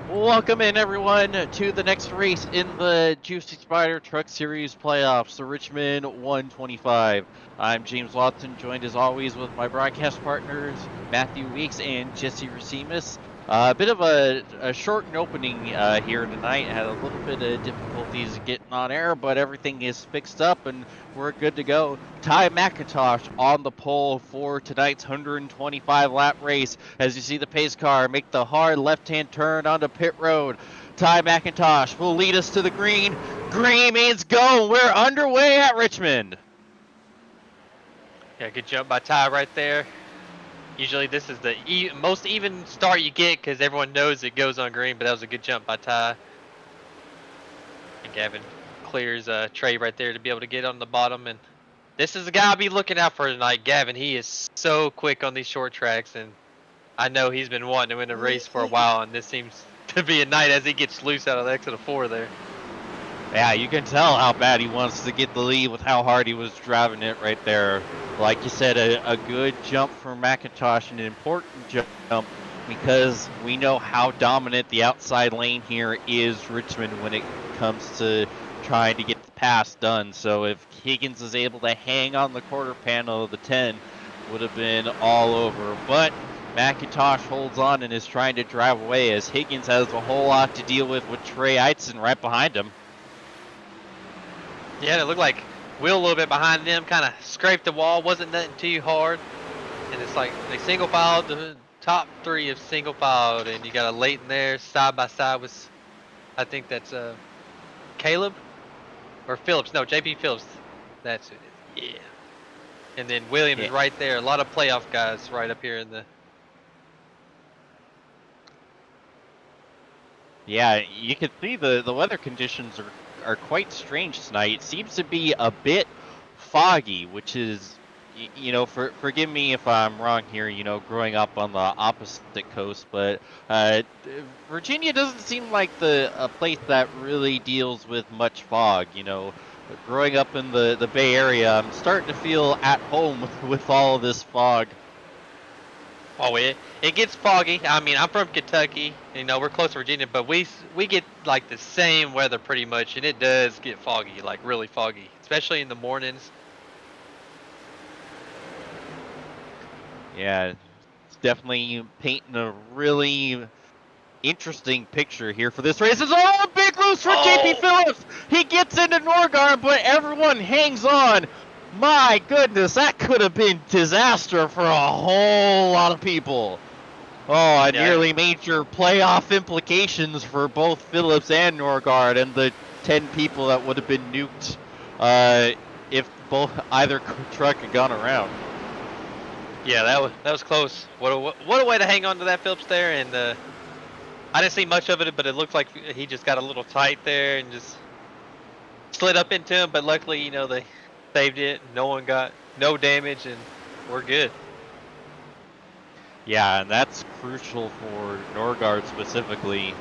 Welcome in, everyone, to the next race in the JUICYSPYDER Truck Series playoffs, the Richmond 125. I'm James Watson, joined as always with my broadcast partners, Matthew Weeks and Jesse Rasimas. A bit of a shortened opening here tonight. Had a little bit of difficulties getting on air, but everything is fixed up and we're good to go. Ty McIntosh on the pole for tonight's 125 lap race as you see the pace car make the hard left-hand turn onto pit road. Ty McIntosh will lead us to the green. Green means go. We're underway at Richmond. Yeah, good jump by Ty right there. Usually this is the most even start you get because everyone knows it goes on green, but that was a good jump by Ty. And Gavin clears Trey right there to be able to get on the bottom. And this is the guy I'll be looking out for tonight. Gavin, he is so quick on these short tracks, and I know he's been wanting to win a race for a while, and this seems to be a night as he gets loose out of the exit of 4 there. Yeah, you can tell how bad he wants to get the lead with how hard he was driving it right there. Like you said, a good jump from McIntosh, an important jump because we know how dominant the outside lane here is Richmond when it comes to trying to get the pass done. So if Higgins is able to hang on the quarter panel of the 10, would have been all over. But McIntosh holds on and is trying to drive away as Higgins has a whole lot to deal with Trey Eitzen right behind him. Yeah, it looked like Will a little bit behind them, kind of scraped the wall, wasn't nothing too hard. And it's like they single filed, the top 3 have single filed, and you got a Leighton there side by side with, I think that's Caleb or Phillips. No, JP Phillips. That's who it is. Yeah. And then Williams is right there. A lot of playoff guys right up here in the. Yeah, you can see the weather conditions are quite strange tonight. It seems to be a bit foggy, which is, you know, forgive me if I'm wrong here, you know, growing up on the opposite coast, but Virginia doesn't seem like a place that really deals with much fog, you know. Growing up in the Bay Area, I'm starting to feel at home with all of this fog. Oh, it gets foggy. I mean, I'm from Kentucky. You know, we're close to Virginia, but we get like the same weather pretty much, and it does get foggy, like really foggy, especially in the mornings. Yeah, it's definitely painting a really interesting picture here for this race. It's a big loose for JP Phillips. He gets into Norgard, but everyone hangs on. My goodness, that could have been disaster for a whole lot of people. Oh, nearly major playoff implications for both Phillips and Norgard and the 10 people that would have been nuked if either truck had gone around. Yeah, that was close. What a way to hang on to that Phillips there, and I didn't see much of it, but it looked like he just got a little tight there and just slid up into him. But luckily, you know, they saved it. No one got no damage, and we're good. Yeah, and that's crucial for Norgard specifically.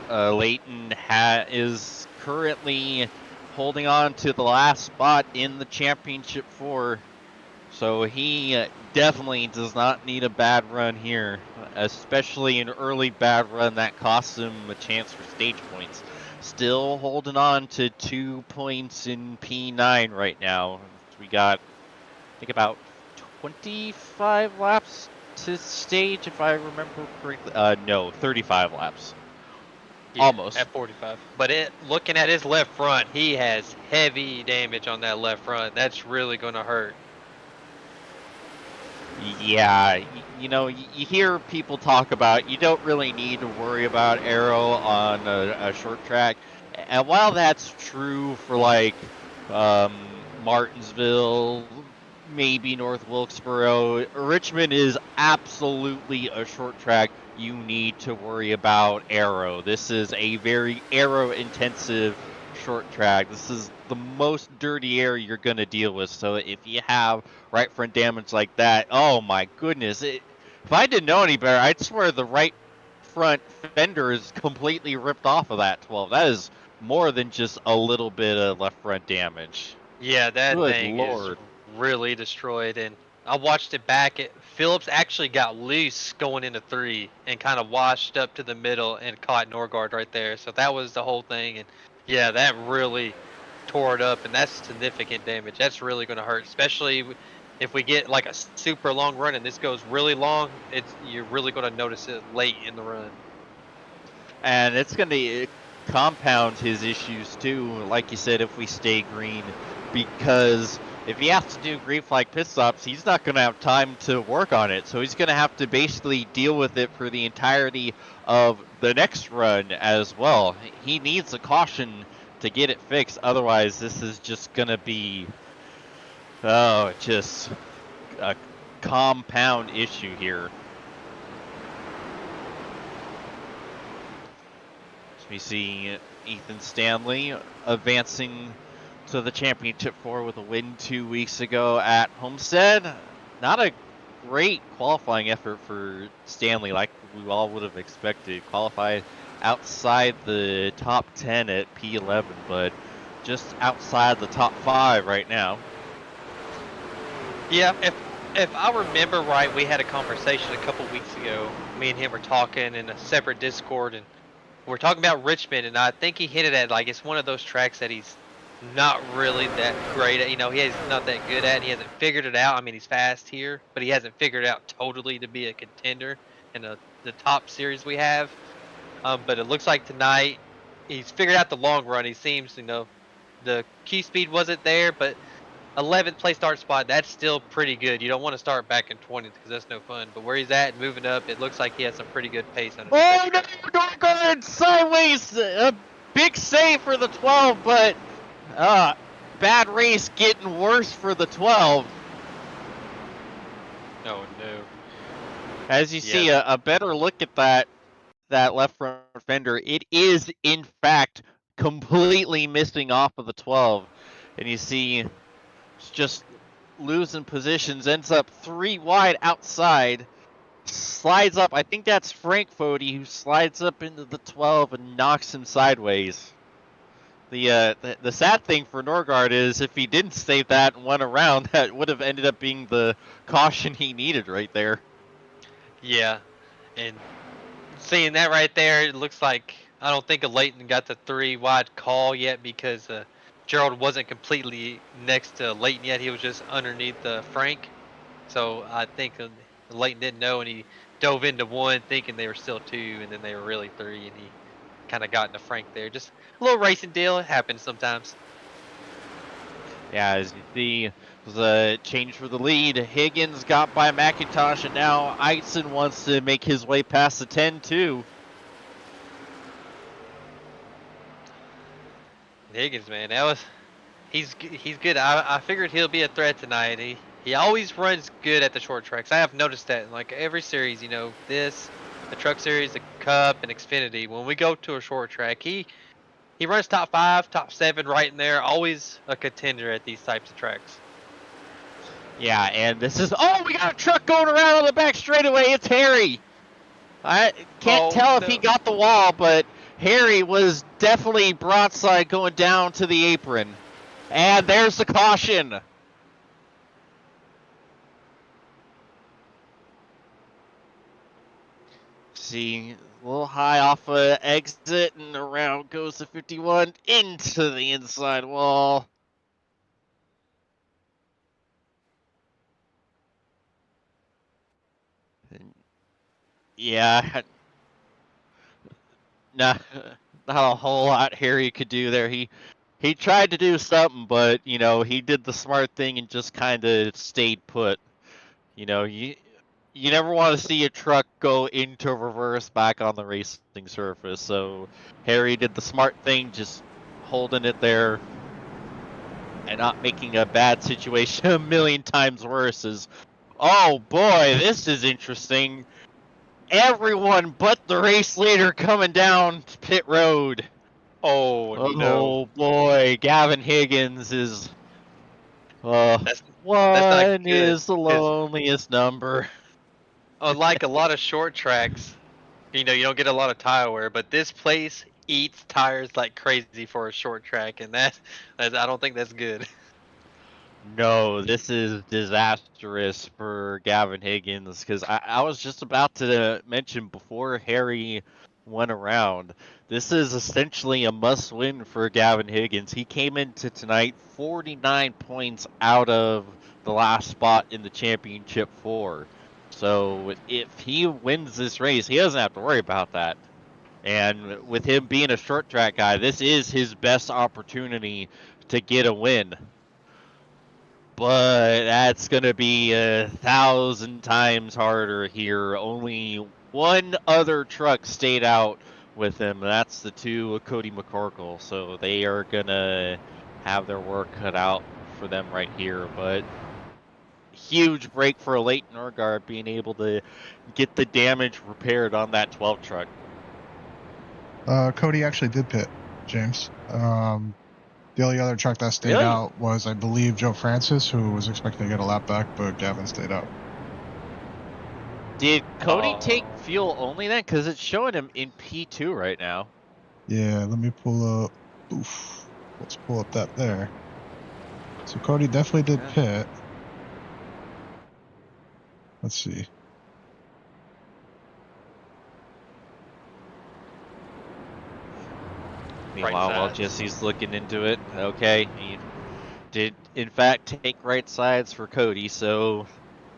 Leighton is currently holding on to the last spot in the championship 4. So he definitely does not need a bad run here, especially an early bad run that costs him a chance for stage points. Still holding on to 2 points in P9 right now. We got, I think, about 25 laps to stage, if I remember correctly. No, 35 laps. Yeah, almost. At 45. But looking at his left front, he has heavy damage on that left front. That's really going to hurt. Yeah, you know, you hear people talk about you don't really need to worry about aero on a short track. And while that's true for like Martinsville, maybe North Wilkesboro, Richmond is absolutely a short track you need to worry about aero. This is a very aero intensive short track. This is the most dirty air you're going to deal with. So if you have right front damage like that, oh my goodness. If I didn't know any better, I'd swear the right front fender is completely ripped off of that 12. That is more than just a little bit of left front damage. Yeah, that Good thing Lord. is really destroyed. And I watched it back. Phillips actually got loose going into 3 and kind of washed up to the middle and caught Norgard right there. So that was the whole thing. And yeah, that really tore it up, and that's significant damage. That's really going to hurt, especially if we get like a super long run and this goes really long. You're really going to notice it late in the run. And it's going to compound his issues too, like you said, if we stay green, because if he has to do green flag pit stops, he's not going to have time to work on it. So he's going to have to basically deal with it for the entirety of the next run as well. He needs a caution to get it fixed. Otherwise, this is just going to be, just a compound issue here. We see Ethan Stanley advancing to the championship 4 with a win 2 weeks ago at Homestead. Not a great qualifying effort for Stanley like we all would have expected. Qualified outside the top 10 at P11, but just outside the top 5 right now. Yeah, if I remember right, we had a conversation a couple weeks ago. Me and him were talking in a separate Discord, and we're talking about Richmond, and I think he hinted at like it's one of those tracks that he's not really that great at. You know, he's not that good at. He hasn't figured it out. I mean, he's fast here, but he hasn't figured it out totally to be a contender in the top series we have. But it looks like tonight he's figured out the long run. He seems, you know, the key speed wasn't there, but 11th place start spot, that's still pretty good. You don't want to start back in 20th because that's no fun. But where he's at and moving up, it looks like he has some pretty good pace underneath. Oh no, Norgard sideways! A big save for the 12, but bad race getting worse for the 12. Oh no. As you see a better look at that left front fender, it is in fact completely missing off of the 12. And you see it's just losing positions, ends up 3 wide outside, slides up. I think that's Frank Fody who slides up into the 12 and knocks him sideways. The sad thing for Norgard is if he didn't save that and went around, that would have ended up being the caution he needed right there. Yeah, and seeing that right there, it looks like I don't think Leighton got the 3 wide call yet because Gerald wasn't completely next to Leighton yet. He was just underneath Frank. So I think Leighton didn't know, and he dove into 1 thinking they were still 2, and then they were really 3, and he kind of got into Frank there. Just a little racing deal. It happens sometimes. Yeah, as you see, was a change for the lead. Higgins got by McIntosh, and now Eitzen wants to make his way past the 10-2. Higgins, man, he's good. I figured he'll be a threat tonight. He always runs good at the short tracks. I have noticed that in like every series, you know, the Truck Series, the Cup, and Xfinity. When we go to a short track, he runs top 5, top 7 right in there. Always a contender at these types of tracks. Yeah, and this is, we got a truck going around on the back straightaway. It's Harry. I can't tell if he got the wall, but Harry was definitely broadside going down to the apron. And there's the caution. See, a little high off of exit, and around goes the 51 into the inside wall. Yeah, not a whole lot Harry could do there. He tried to do something, but you know, he did the smart thing and just kind of stayed put. You know, you never want to see a truck go into reverse back on the racing surface. So Harry did the smart thing, just holding it there and not making a bad situation a million times worse. Oh boy, this is interesting. Everyone but the race leader coming down pit road. Oh no! Oh boy, Gavin Higgins is. That's not One good. is the loneliest number. Unlike a lot of short tracks, you know, you don't get a lot of tire wear, but this place eats tires like crazy for a short track, and I don't think that's good. No, this is disastrous for Gavin Higgins because I was just about to mention before Harry went around. This is essentially a must-win for Gavin Higgins. He came into tonight 49 points out of the last spot in the championship four. So if he wins this race, he doesn't have to worry about that. And with him being a short track guy, this is his best opportunity to get a win. But that's going to be 1,000 times harder here. Only one other truck stayed out with him. That's the two of Cody McCorkle. So they are going to have their work cut out for them right here. But huge break for Leighton Norgard being able to get the damage repaired on that 12 truck. Cody actually did pit, James. The only other truck that stayed out was, I believe, Joe Francis, who was expecting to get a lap back, but Gavin stayed out. Did Cody take fuel only then? Because it's showing him in P2 right now. Yeah, let me pull up. Oof. Let's pull up that there. So Cody definitely did pit. Let's see. Meanwhile, while Jesse's looking into it, okay, he did in fact take right sides for Cody, so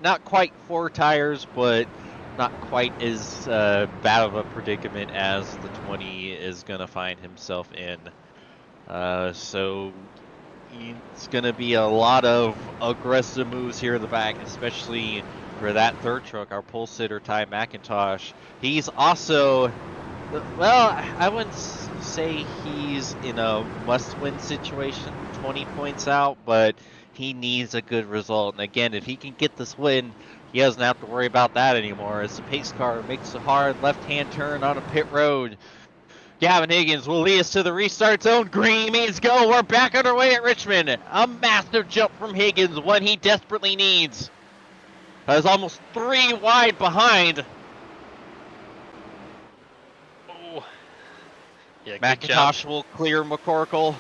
not quite 4 tires, but not quite as bad of a predicament as the 20 is going to find himself in. So it's going to be a lot of aggressive moves here in the back, especially for that third truck, our pole sitter Ty McIntosh. He's also, well, I wouldn't say he's in a must-win situation, 20 points out, but he needs a good result. And again, if he can get this win, he doesn't have to worry about that anymore as the pace car makes a hard left-hand turn on a pit road. Gavin Higgins will lead us to the restart zone. Green means go. We're back underway at Richmond. A massive jump from Higgins, one he desperately needs. Is almost 3 wide behind. Oh. Yeah, McIntosh will clear McCorkle.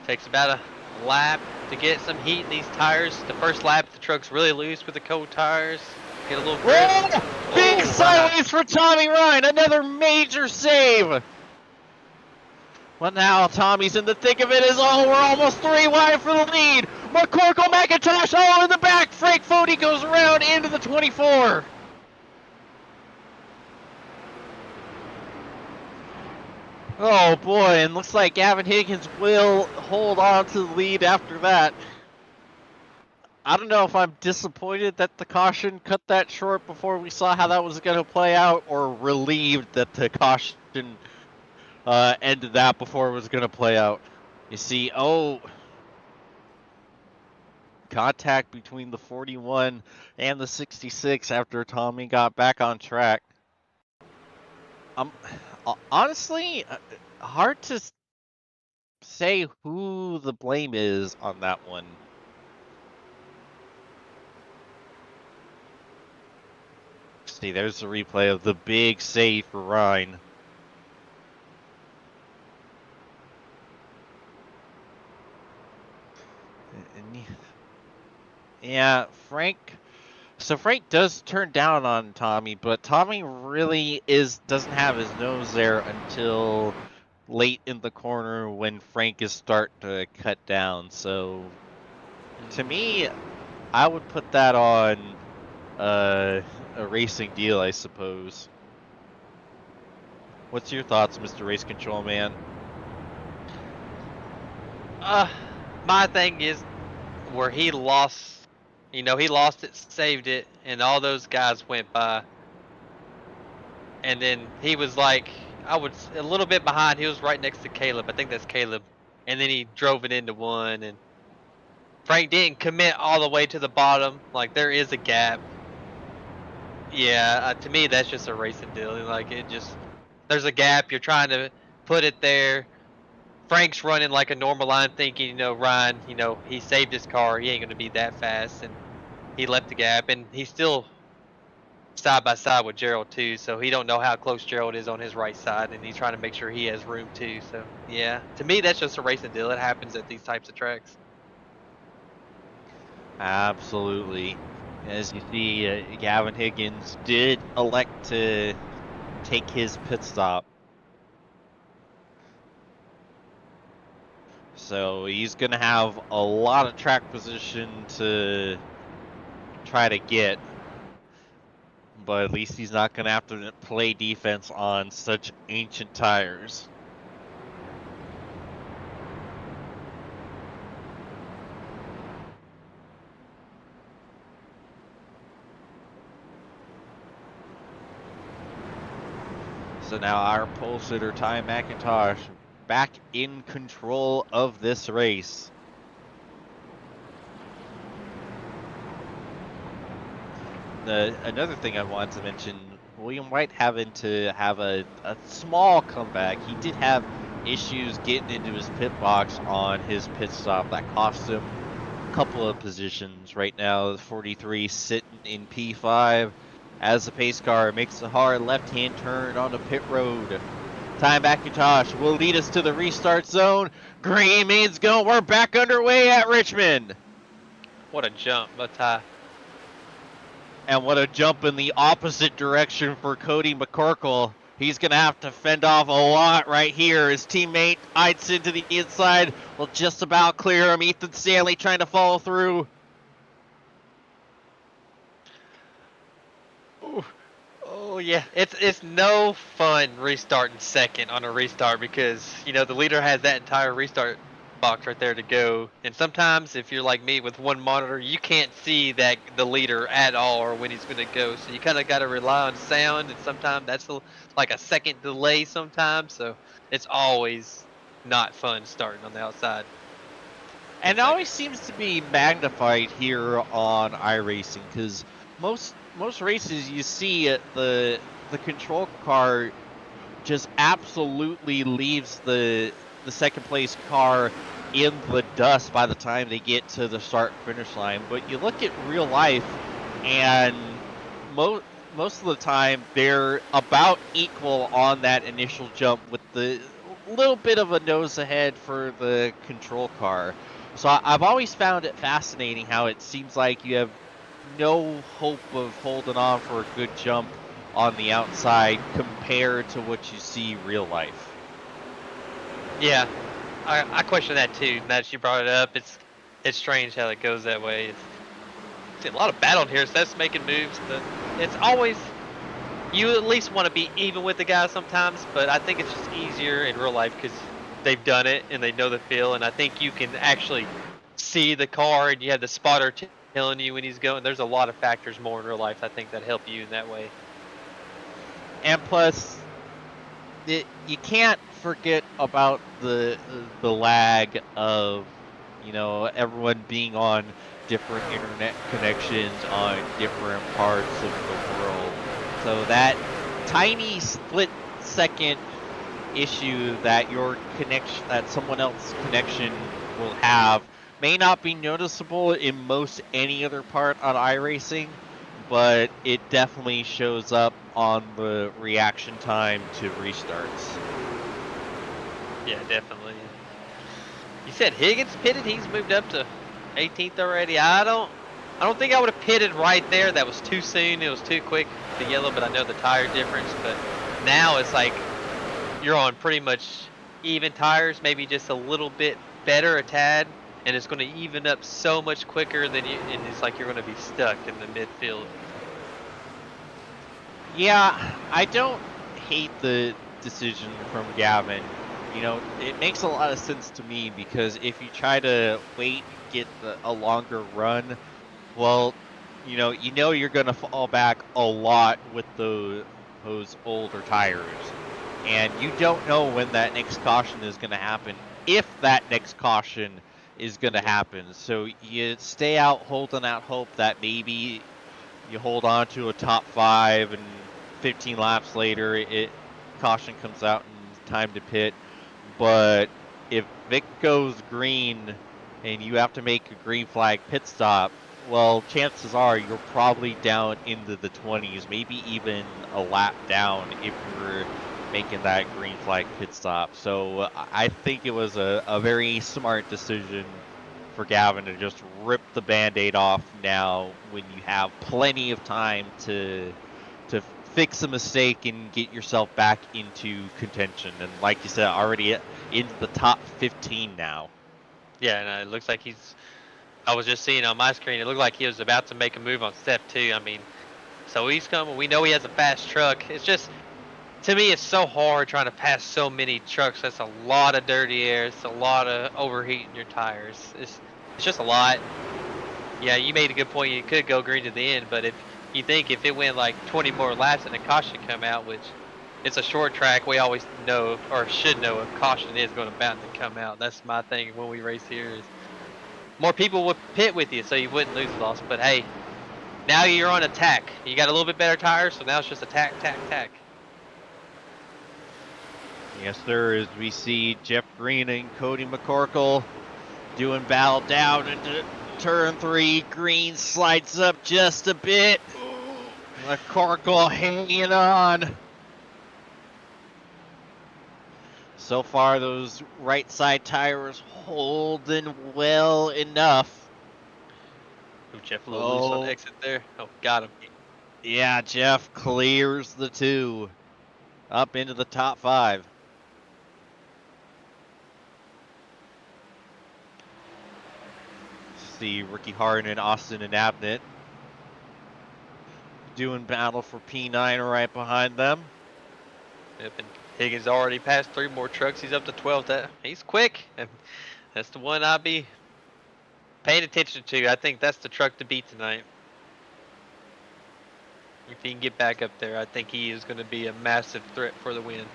Takes about a lap to get some heat in these tires. The first lap, the truck's really loose with the cold tires. Get a little grip. Big sideways for Tommy Ryan. Another major save. Well, now Tommy's in the thick of it. We're almost 3 wide for the lead. McCorkle, McIntosh, all in the back. Frank Foti goes around into the 24. Oh boy, and looks like Gavin Higgins will hold on to the lead after that. I don't know if I'm disappointed that the caution cut that short before we saw how that was going to play out, or relieved that the caution ended that before it was going to play out. You see, contact between the 41 and the 66 after Tommy got back on track. Honestly, hard to say who the blame is on that one. See, there's the replay of the big save for Ryan. Yeah, Frank. So Frank does turn down on Tommy, but Tommy really doesn't have his nose there until late in the corner when Frank is starting to cut down. So to me, I would put that on a racing deal, I suppose. What's your thoughts, Mr. Race Control Man? My thing is where he lost. You know, he lost it, saved it, and all those guys went by. And then he was like, a little bit behind. He was right next to Caleb. I think that's Caleb. And then he drove it into one. And Frank didn't commit all the way to the bottom. Like, there is a gap. Yeah, to me, that's just a racing deal. Like, there's a gap. You're trying to put it there. Frank's running like a normal line, thinking, you know, Ryan, you know, he saved his car. He ain't going to be that fast. And he left the gap, and he still side by side with Gerald too, so he don't know how close Gerald is on his right side, and he's trying to make sure he has room too. So yeah, to me that's just a racing deal. It happens at these types of tracks. Absolutely. As you see, Gavin Higgins did elect to take his pit stop. So he's going to have a lot of track position to try to get. But at least he's not going to have to play defense on such ancient tires. So now our pole sitter, Ty McIntosh, back in control of this race. Another thing I wanted to mention, William Wright having to have a small comeback. He did have issues getting into his pit box on his pit stop. That cost him a couple of positions. Right now, 43 sitting in P5 as the pace car makes a hard left-hand turn on the pit road. Ty McIntosh will lead us to the restart zone. Green means go. We're back underway at Richmond. What a jump, Ty. And what a jump in the opposite direction for Cody McCorkle. He's going to have to fend off a lot right here. His teammate Eidson to the inside will just about clear him. Ethan Stanley trying to follow through. Ooh. Oh yeah, it's no fun restarting second on a restart because you know the leader has that entire restart box right there to go, and sometimes if you're like me with one monitor, you can't see that the leader at all or when he's going to go. So you kind of got to rely on sound, and sometimes that's like a second delay sometimes. So it's always not fun starting on the outside. And it always seems to be magnified here on iRacing because most races you see the control car just absolutely leaves the second place car in the dust by the time they get to the start finish line. But you look at real life and most of the time they're about equal on that initial jump with the little bit of a nose ahead for the control car. So I've always found it fascinating how it seems like you have no hope of holding on for a good jump on the outside compared to what you see real life. Yeah, I question that too. Now that you brought it up, it's strange how it goes that way. It's a lot of battle here. So that's making moves. It's always you at least want to be even with the guy sometimes, but I think it's just easier in real life because they've done it and they know the feel, and I think you can actually see the car and you have the spotter telling you when he's going. There's a lot of factors more in real life I think that help you in that way. And plus, you can't forget about the lag of, you know, everyone being on different internet connections on different parts of the world. So that tiny split second issue that your connection, that someone else's connection will have, may not be noticeable in most any other part on iRacing, but it definitely shows up on the reaction time to restarts. Yeah, definitely. You said Higgins pitted. He's moved up to 18th already. I don't think I would have pitted right there. That was too soon. It was too quick, the yellow, but I know the tire difference. But now it's like you're on pretty much even tires, maybe just a little bit better, a tad, and it's going to even up so much quicker than you, and it's like you're going to be stuck in the midfield. Yeah, I don't hate the decision from Gavin. You know, it makes a lot of sense to me because if you try to wait, get a longer run, well, you know you're going to fall back a lot with those older tires. And you don't know when that next caution is going to happen, if that next caution is going to happen. So you stay out holding out hope that maybe you hold on to a top 5 and 15 laps later, caution comes out and time to pit. But if Vic goes green and you have to make a green flag pit stop, well, chances are you're probably down into the 20s, maybe even a lap down if you're making that green flag pit stop. So I think it was a very smart decision for Gavin to just rip the Band-Aid off now when you have plenty of time to fix a mistake and get yourself back into contention. And like you said, already into the top 15 now. Yeah, and it looks like he's. I was just seeing on my screen. It looked like he was about to make a move on step 2. I mean, so he's coming. We know he has a fast truck. It's just, to me, it's so hard trying to pass so many trucks. That's a lot of dirty air. It's a lot of overheating your tires. It's just a lot. Yeah, you made a good point. You could go green to the end, but if you think if it went like 20 more laps and a caution come out, which it's a short track, we always know or should know if caution is going to bound to come out. That's my thing when we race here is more people would pit with you so you wouldn't lose loss. But hey, now you're on attack. You got a little bit better tires, so now it's just attack, attack, attack. Yes, sir, as we see Jeff Green and Cody McCorkle doing battle down into turn 3. Green slides up just a bit. McCorkle hanging on. So far, those right side tires holding well enough. Ooh, Jeff a little loose on the exit there. Oh, got him. Yeah, Jeff clears the 2 up into the top 5. See Ricky Harden, Austin, and Abnett doing battle for P9 right behind them. Yep, and Higgins already passed 3 more trucks. He's up to 12. He's quick. And that's the one I'll be paying attention to. I think that's the truck to beat tonight. If he can get back up there, I think he is going to be a massive threat for the win.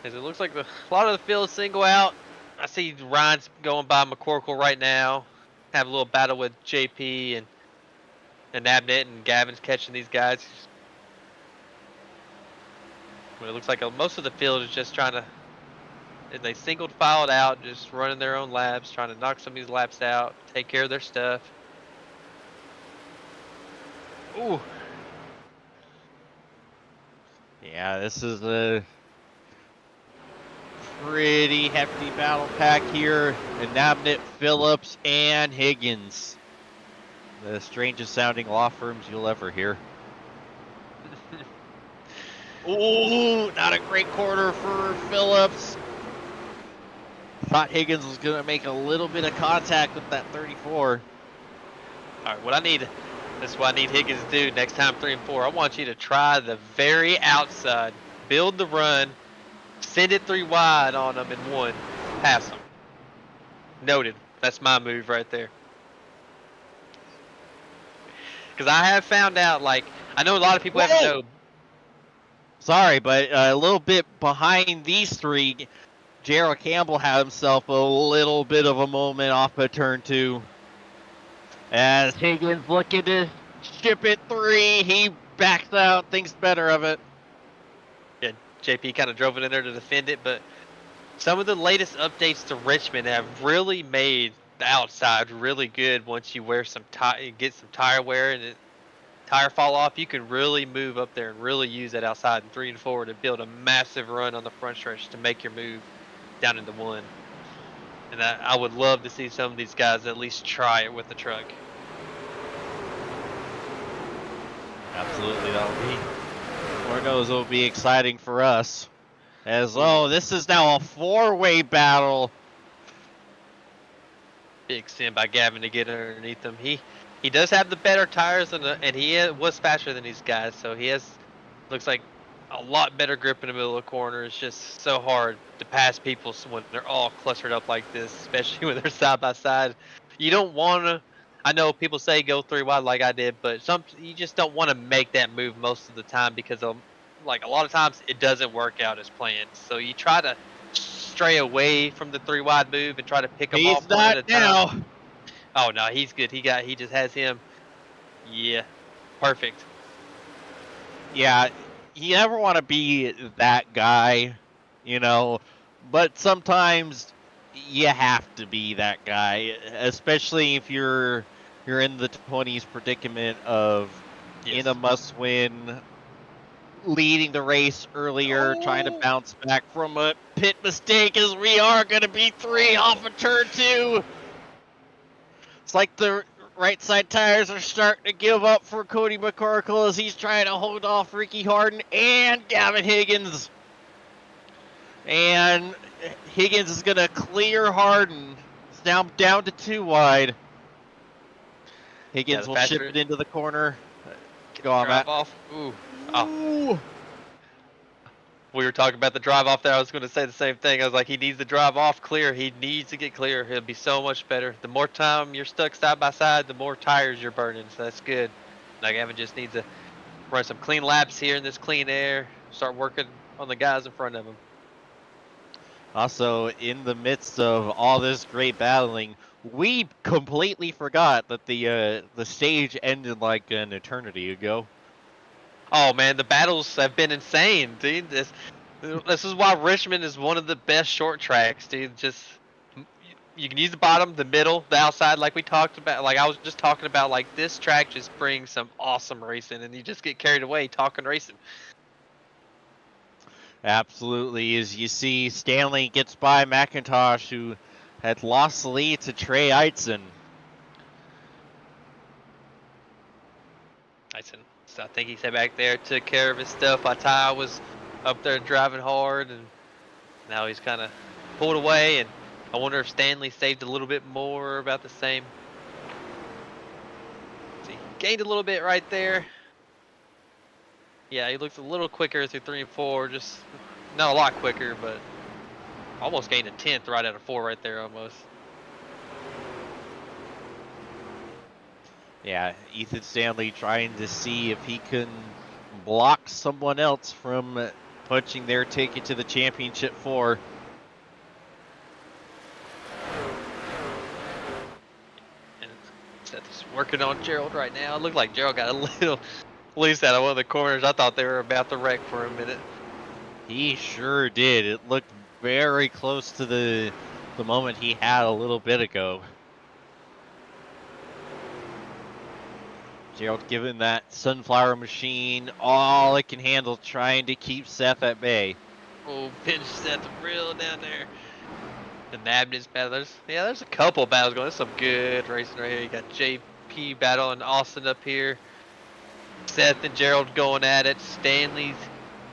As it looks like a lot of the field is single out. I see Ryan's going by McCorkle right now. Have a little battle with JP and Abnett, and Gavin's catching these guys. But it looks like most of the field is just trying to, they singled filed out, just running their own laps, trying to knock some of these laps out, take care of their stuff. Ooh. Yeah, this is a pretty hefty battle pack here. And Abnett, Phillips, and Higgins. The strangest sounding law firms you'll ever hear. Ooh, not a great quarter for Phillips. Thought Higgins was going to make a little bit of contact with that 34. All right, what I need, this is what I need Higgins to do next time 3 and 4. I want you to try the very outside, build the run, send it 3 wide on them in 1, pass them. Noted. That's my move right there. Because I have found out, like, I know a lot of people haven't know. Sorry, but a little bit behind these 3, Gerald Campbell had himself a little bit of a moment off of turn 2. As Higgins looking to ship it 3, he backs out, thinks better of it. Yeah, JP kind of drove it in there to defend it, but some of the latest updates to Richmond have really made the outside really good. Once you wear some get some tire wear and tire fall off, you can really move up there and really use that outside in 3 and 4 to build a massive run on the front stretch to make your move down into 1. And I would love to see some of these guys at least try it with the truck. Absolutely, that'll be. Lord knows it'll be exciting for us. As this is now a 4-way battle. Big sin by Gavin to get underneath him. He does have the better tires and he was faster than these guys, so he has, looks like, a lot better grip in the middle of the corner. It's just so hard to pass people when they're all clustered up like this, especially when they're side by side. You don't want to. I know people say go 3 wide like I did, but you just don't want to make that move most of the time because like a lot of times it doesn't work out as planned. So you try to stray away from the 3 wide move and try to pick them off one at a time. Oh no, he's good. He just has him. Yeah, perfect. Yeah, you never want to be that guy you know, but sometimes you have to be that guy, especially if you're in the 20s predicament of in a Yes. must-win, leading the race earlier, trying to Oh! bounce back from a pit mistake as we are going to be 3 off of turn 2. It's like the right side tires are starting to give up for Cody McCorkle as he's trying to hold off Ricky Harden and Gavin Higgins. And Higgins is going to clear Harden. It's now down to 2 wide. Higgins will ship it into the corner. Go on, drive Matt. off. Ooh. Oh. Ooh. We were talking about the drive off there. I was going to say the same thing. I was like, he needs to drive off clear. He needs to get clear. It'll be so much better. The more time you're stuck side by side, the more tires you're burning. So that's good. Now Gavin just needs to run some clean laps here in this clean air. Start working on the guys in front of him. Also, in the midst of all this great battling, we completely forgot that the stage ended like an eternity ago. Oh man, the battles have been insane, dude. This is why Richmond is one of the best short tracks, dude. Just you can use the bottom, the middle, the outside, like we talked about. Like I was just talking about, like this track just brings some awesome racing, and you just get carried away talking racing. Absolutely. As you see, Stanley gets by McIntosh, who had lost the lead to Trey Eitzen. So I think he sat back there, took care of his stuff. Atai was up there driving hard, and now he's kind of pulled away. And I wonder if Stanley saved a little bit more, about the same. See, he gained a little bit right there. Yeah, he looks a little quicker through 3 and 4, just not a lot quicker, but almost gained a 10th right out of 4 right there almost. Yeah, Ethan Stanley trying to see if he can block someone else from punching their ticket to the championship 4. And Seth's working on Gerald right now. It looked like Gerald got a little loose out of one of the corners. I thought they were about to wreck for a minute. He sure did. It looked very close to the moment he had a little bit ago. Gerald giving that sunflower machine all it can handle, trying to keep Seth at bay. Oh, pinch Seth real down there. The Nabness battle. There's a couple battles going. There's some good racing right here. You got JP battling Austin up here. Seth and Gerald going at it. Stanley's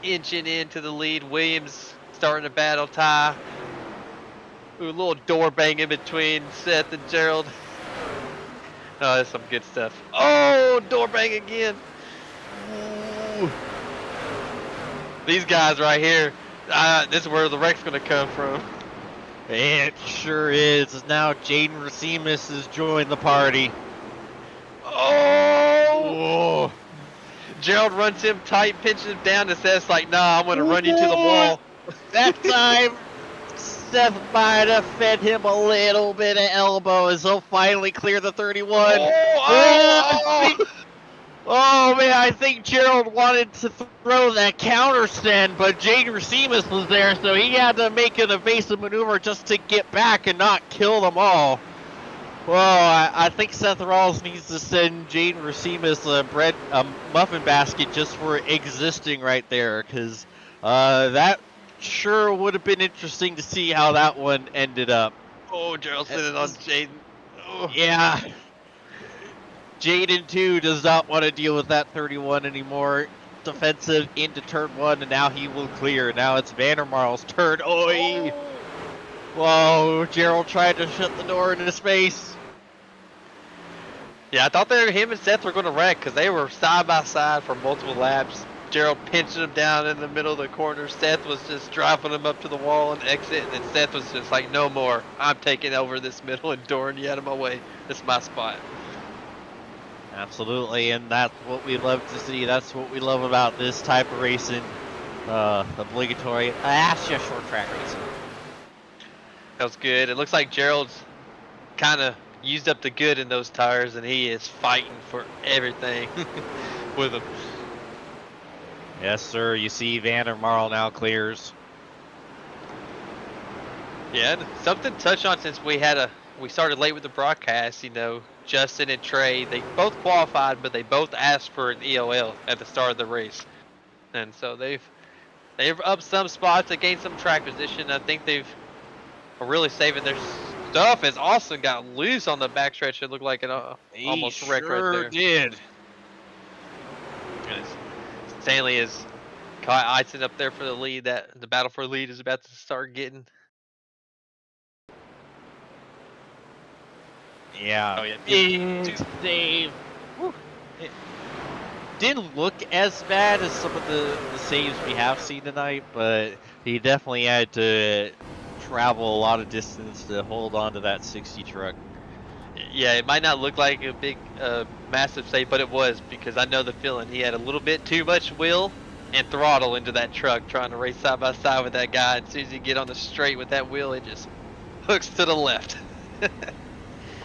inching into the lead. Williams starting a battle tie. Ooh, a little door bang in between Seth and Gerald. Oh, that's some good stuff. Oh, door bang again. Ooh. These guys right here, this is where the wreck's going to come from. It sure is. Now Jaden Rasimas has joined the party. Oh! Gerald runs him tight, pinches him down, and says like, nah, I'm going to run you to the wall. That time, Seth might have fed him a little bit of elbow as he'll finally clear the 31. Oh man, I think Gerald wanted to throw that counter stand, but Jaden Rasimas was there, so he had to make an evasive maneuver just to get back and not kill them all. Well, I think Seth Rawls needs to send Jaden Rasimas a muffin basket just for existing right there, because that sure would have been interesting to see how that one ended up. Oh, Gerald sitting on Jaden. Oh. Yeah. Jaden, too, does not want to deal with that 31 anymore. Defensive into turn 1, and now he will clear. Now it's Vandermarl's turn. Oi! Whoa, Gerald tried to shut the door in his face. Yeah, I thought him and Seth were going to wreck because they were side by side for multiple laps. Gerald pinching him down in the middle of the corner. Seth was just driving him up to the wall and exit, and then Seth was just like, no more. I'm taking over this middle and dooring you out of my way. This is my spot. Absolutely, and that's what we love to see. That's what we love about this type of racing. Obligatory. That's just short track racing. That was good. It looks like Gerald's kind of used up the good in those tires, and he is fighting for everything with them. Yes, sir. You see Vandermarl now clears. Yeah, and something to touch on since we started late with the broadcast. You know, Justin and Trey, they both qualified, but they both asked for an EOL at the start of the race, and so they've upped some spots, they gained some track position. I think they've are really saving their stuff. As Austin got loose on the backstretch, it looked like it He almost wrecked right sure there. did. And Stanley is caught icing up there for the lead. That the battle for lead is about to start getting. Yeah. Oh yeah, Big save. Whew. It didn't look as bad as some of the saves we have seen tonight, but he definitely had to travel a lot of distance to hold on to that 60 truck. Yeah, it might not look like a big, massive save, but it was, because I know the feeling. He had a little bit too much will and throttle into that truck trying to race side by side with that guy. As soon as you get on the straight with that wheel, it just hooks to the left.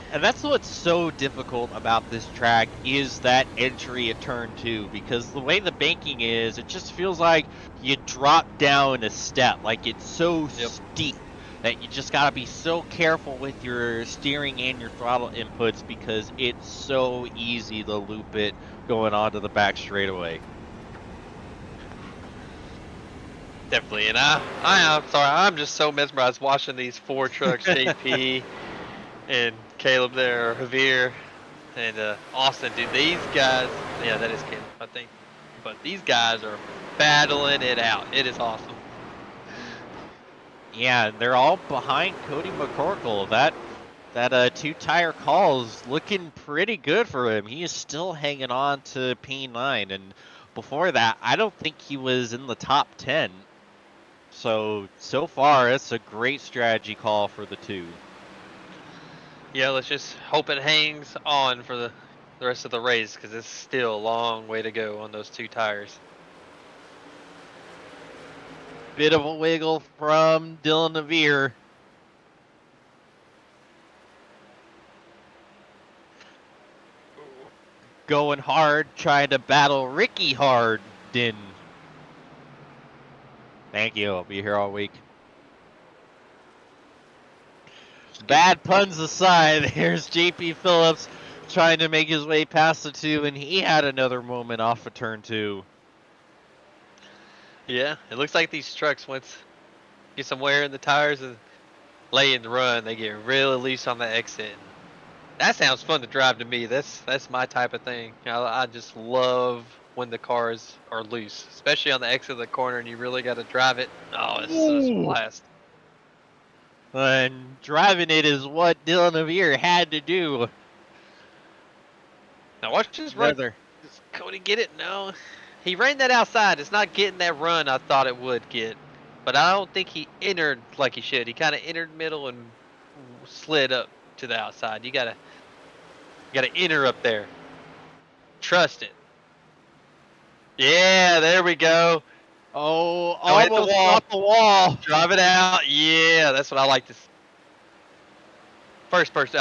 And that's what's so difficult about this track is that entry at turn 2, because the way the banking is, it just feels like you drop down a step. Like it's so steep that you just gotta be so careful with your steering and your throttle inputs because it's so easy to loop it going onto the back straightaway. Definitely, and I'm sorry, I'm just so mesmerized watching these 4 trucks, JP and Caleb there, Javier, and Austin. Dude, these guys, yeah, that is Caleb, I think. But these guys are battling it out. It is awesome. Yeah, they're all behind Cody McCorkle. That 2-tire call is looking pretty good for him. He is still hanging on to P9, and before that, I don't think he was in the top 10. So far, it's a great strategy call for the 2. Yeah, let's just hope it hangs on for the rest of the race, because it's still a long way to go on those 2 tires. Bit of a wiggle from Dylan Navier. Going hard, trying to battle Ricky Hardin. Thank you, I'll be here all week. Bad puns aside, here's JP Phillips trying to make his way past the 2, and he had another moment off of turn 2. Yeah, it looks like these trucks, once get some wear in the tires and lay in the run, they get really loose on the exit. That sounds fun to drive to me. That's my type of thing. I just love when the cars are loose, especially on the exit of the corner and you really got to drive it. Oh, it's just a blast. And driving it is what Dylan Navier had to do. Now watch this run. Does Cody get it? No. He ran that outside. It's not getting that run I thought it would get. But I don't think he entered like he should. He kind of entered middle and slid up to the outside. You gotta enter up there. Trust it. Yeah, there we go. Oh, almost off the wall. Drive it out. Yeah, that's what I like to see. First person.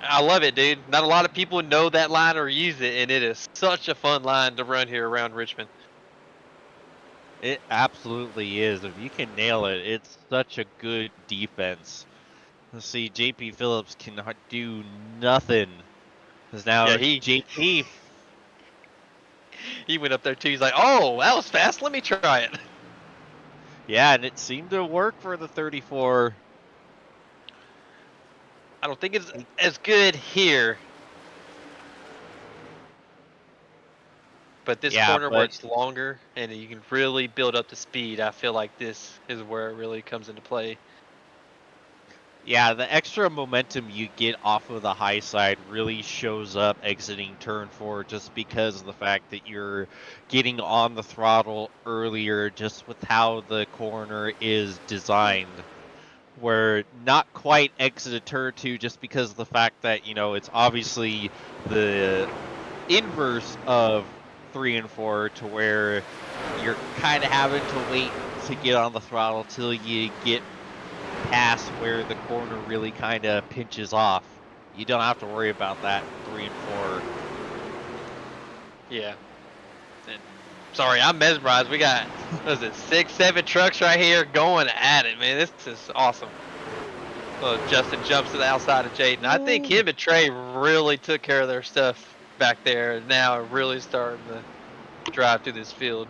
I love it, dude. Not a lot of people know that line or use it, and it is such a fun line to run here around Richmond. It absolutely is. If you can nail it, it's such a good defense. Let's see, JP Phillips can do nothing. Because now JP. He went up there too. He's like, oh, that was fast. Let me try it. Yeah, and it seemed to work for the 34. I don't think it's as good here. But this corner where it's longer and you can really build up the speed, I feel like this is where it really comes into play. Yeah, the extra momentum you get off of the high side really shows up exiting turn 4 just because of the fact that you're getting on the throttle earlier just with how the corner is designed. Where not quite exited turn 2 just because of the fact that, you know, it's obviously the inverse of 3 and 4 to where you're kind of having to wait to get on the throttle till you get past where the corner really kind of pinches off. You don't have to worry about that 3 and 4. Yeah. And Sorry, I'm mesmerized. We got, what is it, 6, 7 trucks right here going at it, man. This is awesome. Well, Justin jumps to the outside of Jaden. I think him and Trey really took care of their stuff back there. Now really starting to drive through this field.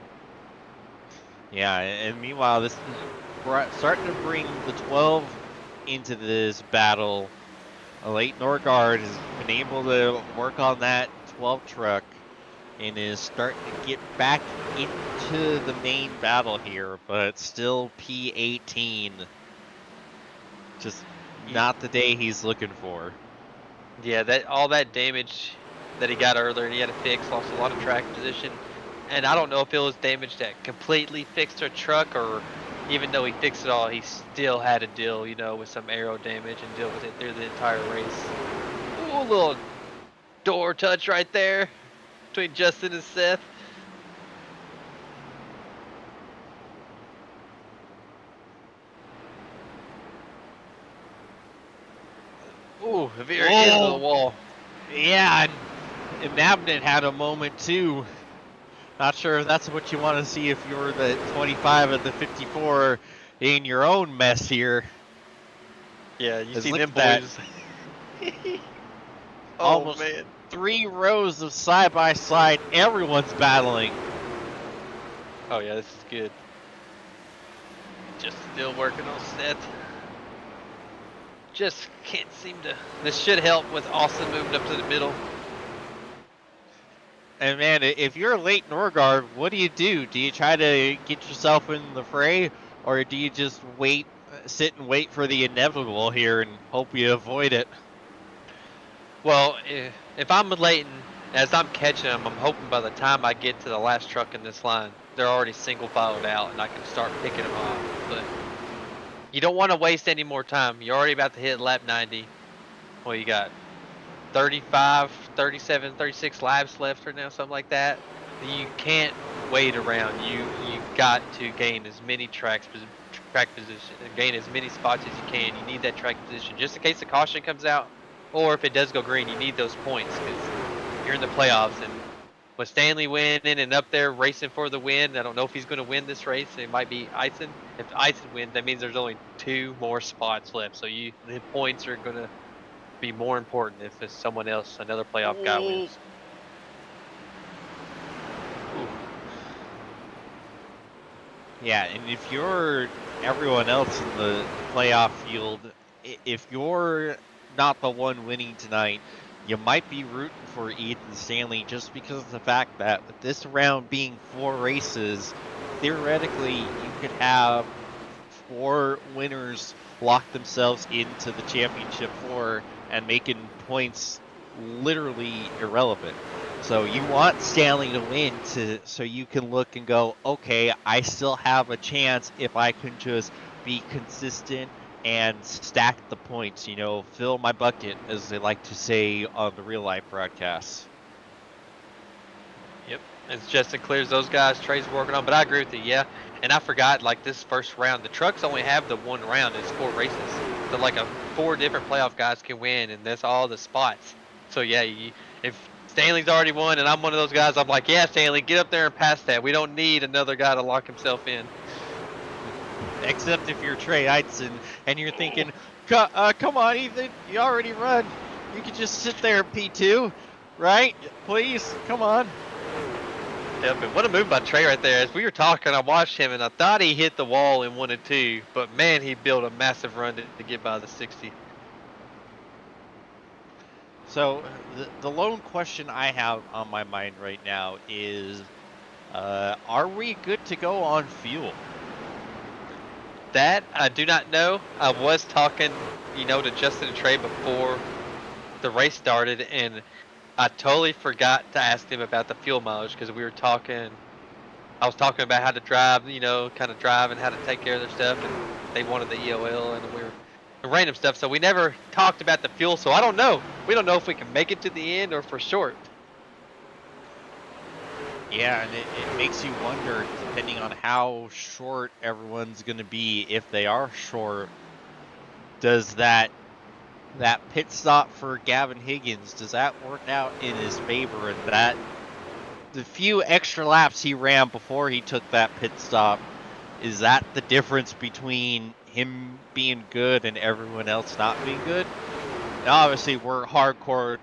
Yeah, and meanwhile, this is starting to bring the 12 into this battle. Leighton Norgard has been able to work on that 12 truck and is starting to get back into the main battle here, but still P18. Just not the day he's looking for. Yeah, all that damage that he got earlier, and he had to fix, lost a lot of track position. And I don't know if it was damage that completely fixed our truck, or even though he fixed it all, he still had to deal, you know, with some aero damage and deal with it through the entire race. Ooh, a little door touch right there between Justin and Seth. Ooh, very into the wall. Yeah, and Mabnett had a moment too. Not sure if that's what you want to see if you're the 25 of the 54 in your own mess here. Yeah, you see look them at boys. Almost man. 3 rows of side by side. Everyone's battling. Oh yeah, this is good. Just still working on Seth. Just can't seem to. This should help with Austin moving up to the middle. And man, if you're Leighton Norgard, what do you do? Do you try to get yourself in the fray, or do you just wait, sit and wait for the inevitable here and hope you avoid it? Well, if I'm with Leighton, as I'm catching them, I'm hoping by the time I get to the last truck in this line, they're already single filed out and I can start picking them off. But you don't want to waste any more time. You're already about to hit lap 90. Well, you got 35, 37, 36 laps left right now, something like that. You can't wait around. You got to gain as many track position, gain as many spots as you can. You need that track position just in case the caution comes out, or if it does go green, you need those points because you're in the playoffs. And with Stanley winning and up there racing for the win, I don't know if he's going to win this race. It might be Eisen. If Eisen wins, that means there's only 2 more spots left. So the points are going to be more important if it's someone else, another playoff guy wins. Ooh. Yeah, and if you're everyone else in the playoff field, if you're not the one winning tonight, you might be rooting for Ethan Stanley just because of the fact that with this round being 4 races, theoretically you could have 4 winners lock themselves into the championship 4 and making points literally irrelevant. So you want Stanley to win so you can look and go, okay, I still have a chance if I can just be consistent and stack the points, you know, fill my bucket, as they like to say on the real life broadcasts. Yep, as Justin clears those guys, Trey's working on, but I agree with you, yeah. And I forgot, like, this first round, the trucks only have the 1 round, it's 4 races. So, like, 4 different playoff guys can win, and that's all the spots. So, yeah, if Stanley's already won, and I'm one of those guys, I'm like, yeah, Stanley, get up there and pass that. We don't need another guy to lock himself in. Except if you're Trey Eidson, and you're thinking, come on, Ethan, you already run. You could just sit there at P2, right? Please, come on. Yeah, but what a move by Trey right there. As we were talking, I watched him, and I thought he hit the wall in 1 and 2, but man, he built a massive run to get by the 60. So the lone question I have on my mind right now is, are we good to go on fuel? That I do not know. I was talking, you know, to Justin and Trey before the race started, and I totally forgot to ask them about the fuel mileage because we were talking. I was talking about how to drive, you know, kind of drive and how to take care of their stuff, and they wanted the EOL, and we were random stuff. So we never talked about the fuel. So I don't know. We don't know if we can make it to the end or if we're short. Yeah, and it makes you wonder, depending on how short everyone's going to be, if they are short, does that pit stop for Gavin Higgins, does that work out in his favor, and that the few extra laps he ran before he took that pit stop, is that the difference between him being good and everyone else not being good? Now, obviously, we're hardcore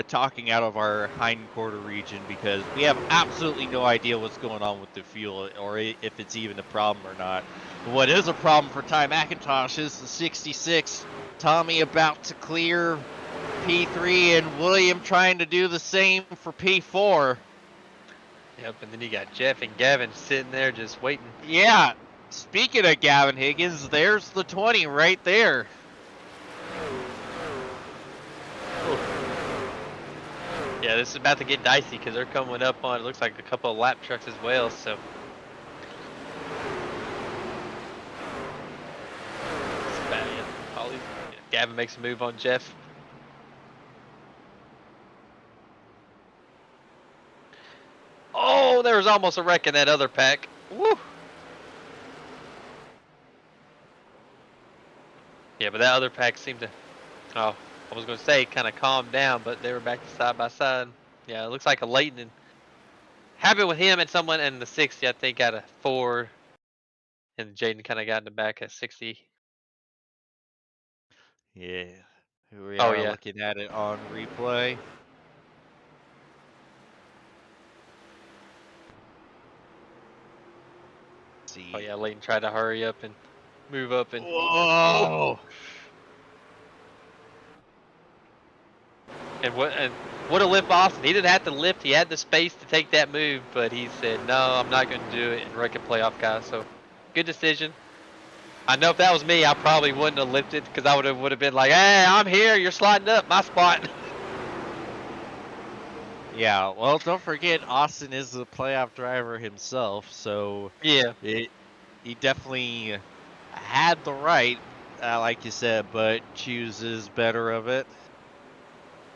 talking out of our hindquarter region because we have absolutely no idea what's going on with the fuel or if it's even a problem or not. But what is a problem for Ty McIntosh is the 66. Tommy about to clear P3 and William trying to do the same for P4. Yep, and then you got Jeff and Gavin sitting there just waiting. Yeah, speaking of Gavin Higgins, there's the 20 right there. Yeah, this is about to get dicey because they're coming up on, it looks like a couple of lap trucks as well, so. It's bad, yeah. Gavin makes a move on Jeff. Oh, there was almost a wreck in that other pack. Woo! Yeah, but that other pack seemed to, oh, I was going to say kind of calmed down, but they were back to side by side. Yeah, it looks like a Leighton happened with him and someone in the 60, I think, got a 4. And Jaden kind of got in the back at 60. Yeah, here we Oh, are yeah. looking at it on replay. See. Oh, yeah, Leighton tried to hurry up and move up and. Whoa! And what a lift Austin. He didn't have to lift. He had the space to take that move, but he said, no, I'm not going to do it and wreck a playoff guy. So good decision. I know if that was me, I probably wouldn't have lifted because I would have been like, hey, I'm here. You're sliding up my spot. Yeah, well, don't forget, Austin is the playoff driver himself, so Yeah. he definitely had the right, like you said, but chooses better of it.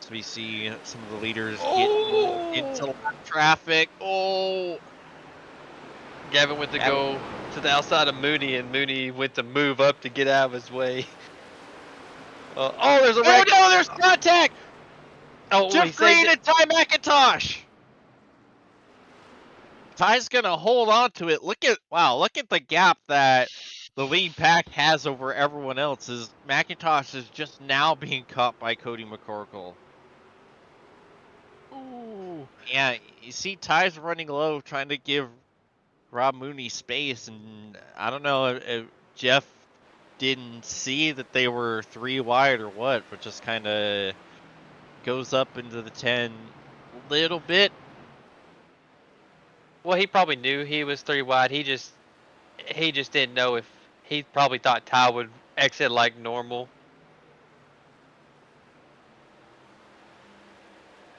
So we see some of the leaders get into traffic. Oh! Gavin went to go to the outside of Mooney, and Mooney went to move up to get out of his way. Oh, there's a wreck. Oh no, there's contact! Oh, Jeff Green and Ty McIntosh! Ty's gonna hold on to it. Look at the gap that the lead pack has over everyone else. Is McIntosh is just now being caught by Cody McCorkle. Ooh. Yeah, you see Ty's running low, trying to give Rob Mooney space, and I don't know if Jeff didn't see that they were 3 wide or what, but just kind of goes up into the 10 a little bit. Well, he probably knew he was 3 wide. He just didn't know if he probably thought Ty would exit like normal.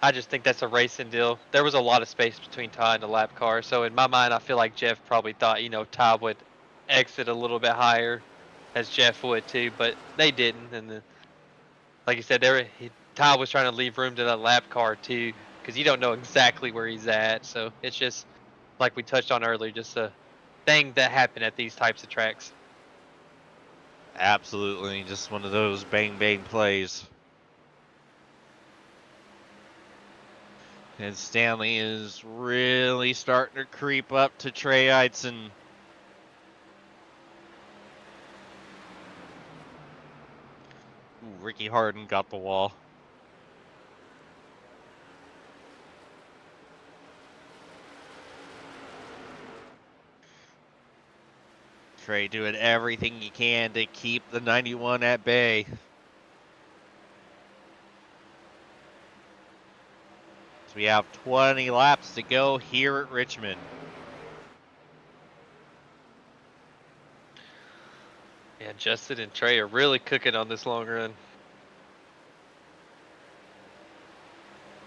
I just think that's a racing deal. There was a lot of space between Ty and the lap car, so in my mind, I feel like Jeff probably thought, Ty would exit a little bit higher, as Jeff would too, but they didn't. And like you said, Ty was trying to leave room to that lap car too, because you don't know exactly where he's at. So it's just like we touched on earlier, just a thing that happened at these types of tracks. Absolutely, just one of those bang bang plays. And Stanley is really starting to creep up to Trey Eitzen. Ooh, Ricky Harden got the wall. Trey doing everything he can to keep the 91 at bay. So we have 20 laps to go here at Richmond. Yeah, Justin and Trey are really cooking on this long run.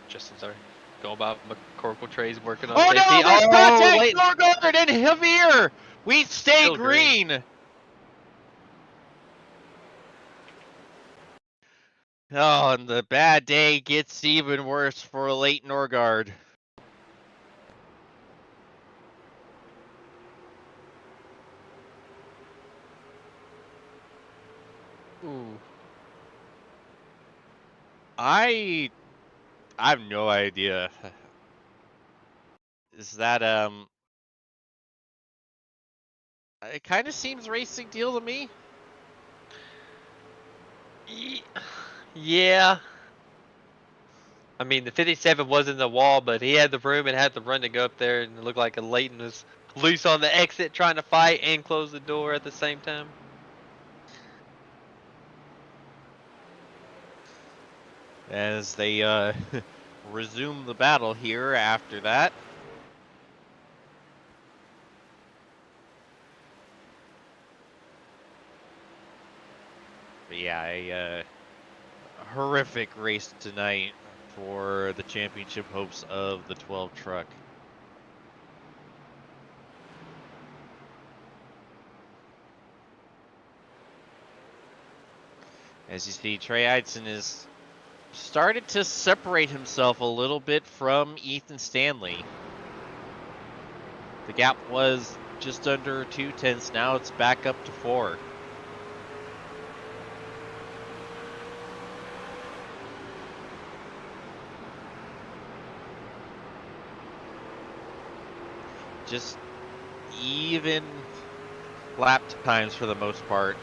Justin's already going by McCorkle. Trey's working on safety. No, there's contact! Norgard and Javier! We stay Still green! Oh, and the bad day gets even worse for late Norgard. Ooh. I have no idea. is that it kind of seems racing deal to me. Yeah. I mean, the 57 was in the wall, but he had the room and had the run to go up there, and it looked like a Leighton was loose on the exit trying to fight and close the door at the same time. As they resume the battle here after that. But yeah, a horrific race tonight for the championship hopes of the 12 truck. As you see, Trey Eidson has started to separate himself a little bit from Ethan Stanley. The gap was just under 2/10. Now it's back up to 4. Just even lap times for the most part.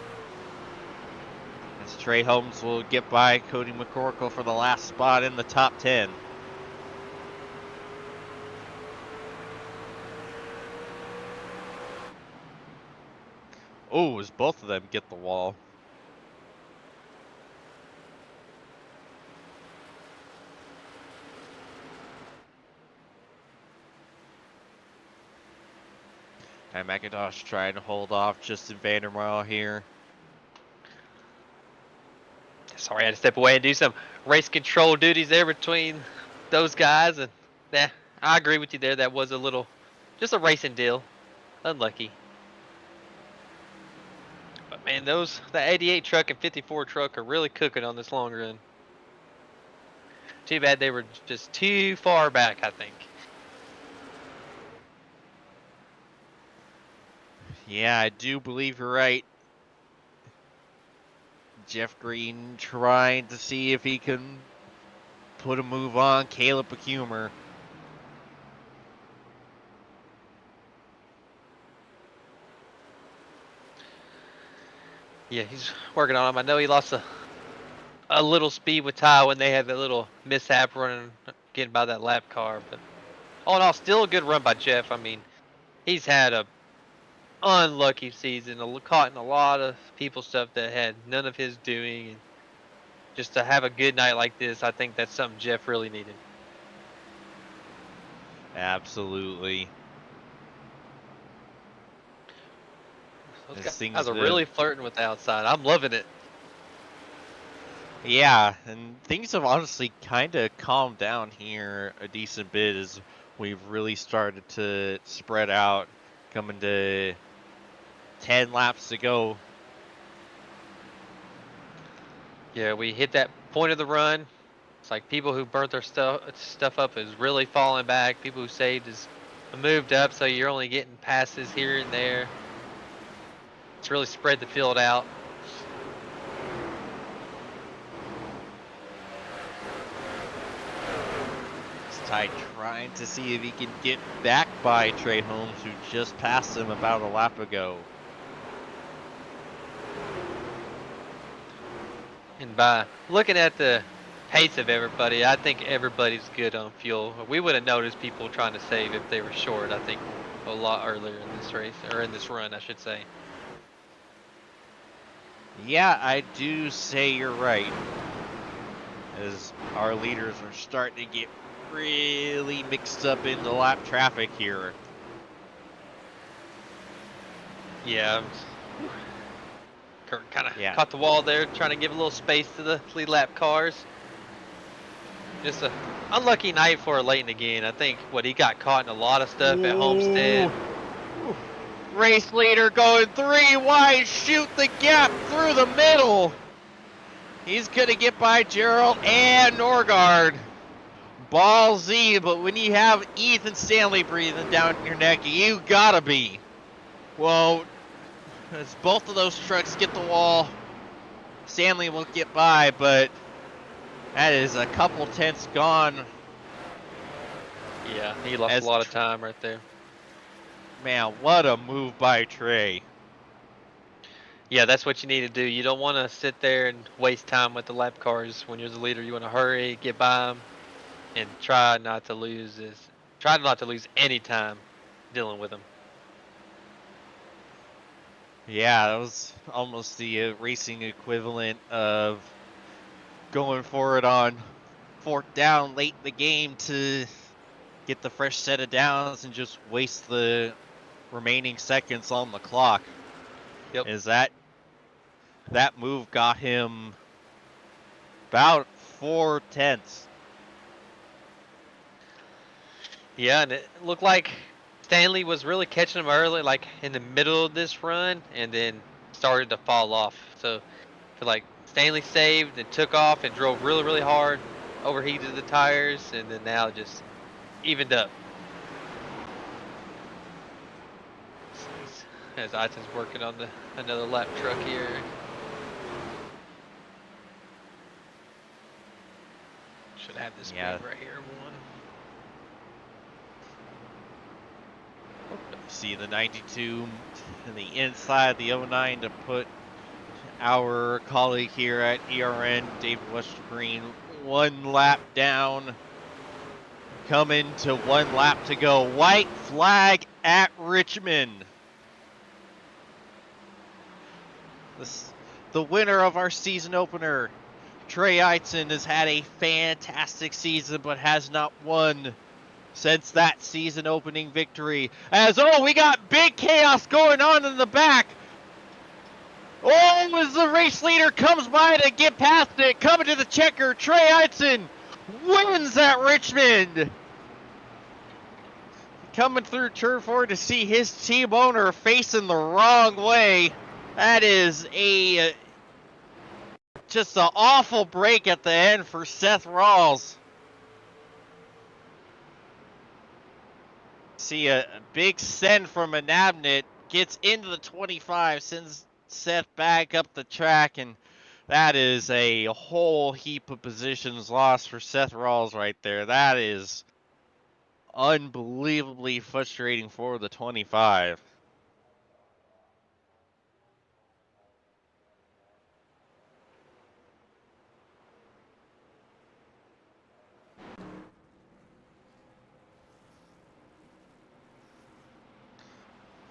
As Trey Holmes will get by Cody McCorkle for the last spot in the top 10. Oh, as both of them get the wall. And McIntosh trying to hold off Justin Vandermeer here. Sorry, I had to step away and do some race control duties there between those guys. And yeah, I agree with you there. That was a little, just a racing deal. Unlucky. But man, the 88 truck and 54 truck are really cooking on this long run. Too bad they were just too far back, I think. Yeah, I do believe you're right. Jeff Green trying to see if he can put a move on Caleb Becumer. Yeah, he's working on him. I know he lost a little speed with Ty when they had that little mishap running, getting by that lap car. But all in all, still a good run by Jeff. I mean, he's had a unlucky season, caught in a lot of people's stuff that had none of his doing. And just to have a good night like this, I think that's something Jeff really needed. Absolutely. Those guys are really flirting with the outside. I'm loving it. Yeah, and things have honestly kind of calmed down here a decent bit as we've really started to spread out, coming to 10 laps to go. Yeah, we hit that point of the run. It's like people who burnt their stuff up is really falling back. People who saved is moved up, so you're only getting passes here and there. It's really spread the field out. Ty trying to see if he can get back by Trey Holmes, who just passed him about a lap ago. And by looking at the pace of everybody, I think everybody's good on fuel. We would have noticed people trying to save if they were short, I think, a lot earlier in this race, or in this run, I should say. Yeah, I do say you're right. As our leaders are starting to get really mixed up in the lap traffic here. Yeah. Kurt kind of caught the wall there, trying to give a little space to the lead lap cars. Just a unlucky night for Leighton again. I think he got caught in a lot of stuff at Homestead. Race leader going 3 wide, shoot the gap through the middle. He's gonna get by Gerald and Norgard. Ballsy, but when you have Ethan Stanley breathing down your neck, you gotta be. Well, as both of those trucks get the wall, Stanley will get by, but that is a couple tenths gone Yeah, he lost a lot of time right there. Man, what a move by Trey. Yeah, that's what you need to do. You don't want to sit there and waste time with the lap cars. When you're the leader, you want to hurry, get by them, and try not to lose any time dealing with them. Yeah, that was almost the racing equivalent of going for it on 4th down late in the game to get the fresh set of downs and just waste the remaining seconds on the clock. Yep. Is that move got him about 4/10. Yeah, and it looked like Stanley was really catching him early, like in the middle of this run, and then started to fall off. So I feel like Stanley saved and took off and drove really, really hard, overheated the tires, and then now just evened up. As Iton's working on another lap truck here. Should have this Yeah. right here, one. See the 92 and the inside, the 09 to put our colleague here at ERN, David Westergreen, 1 lap down. Coming to 1 lap to go. White flag at Richmond. The winner of our season opener, Trey Eitzen, has had a fantastic season but has not won since that season opening victory. As, we got big chaos going on in the back. As the race leader comes by to get past it, coming to the checker, Trey Eitzen wins at Richmond. Coming through turn 4 to see his team owner facing the wrong way. That is just an awful break at the end for Seth Rawls. See a big send from Anabnit, gets into the 25, sends Seth back up the track, and that is a whole heap of positions lost for Seth Rawls right there. That is unbelievably frustrating for the 25.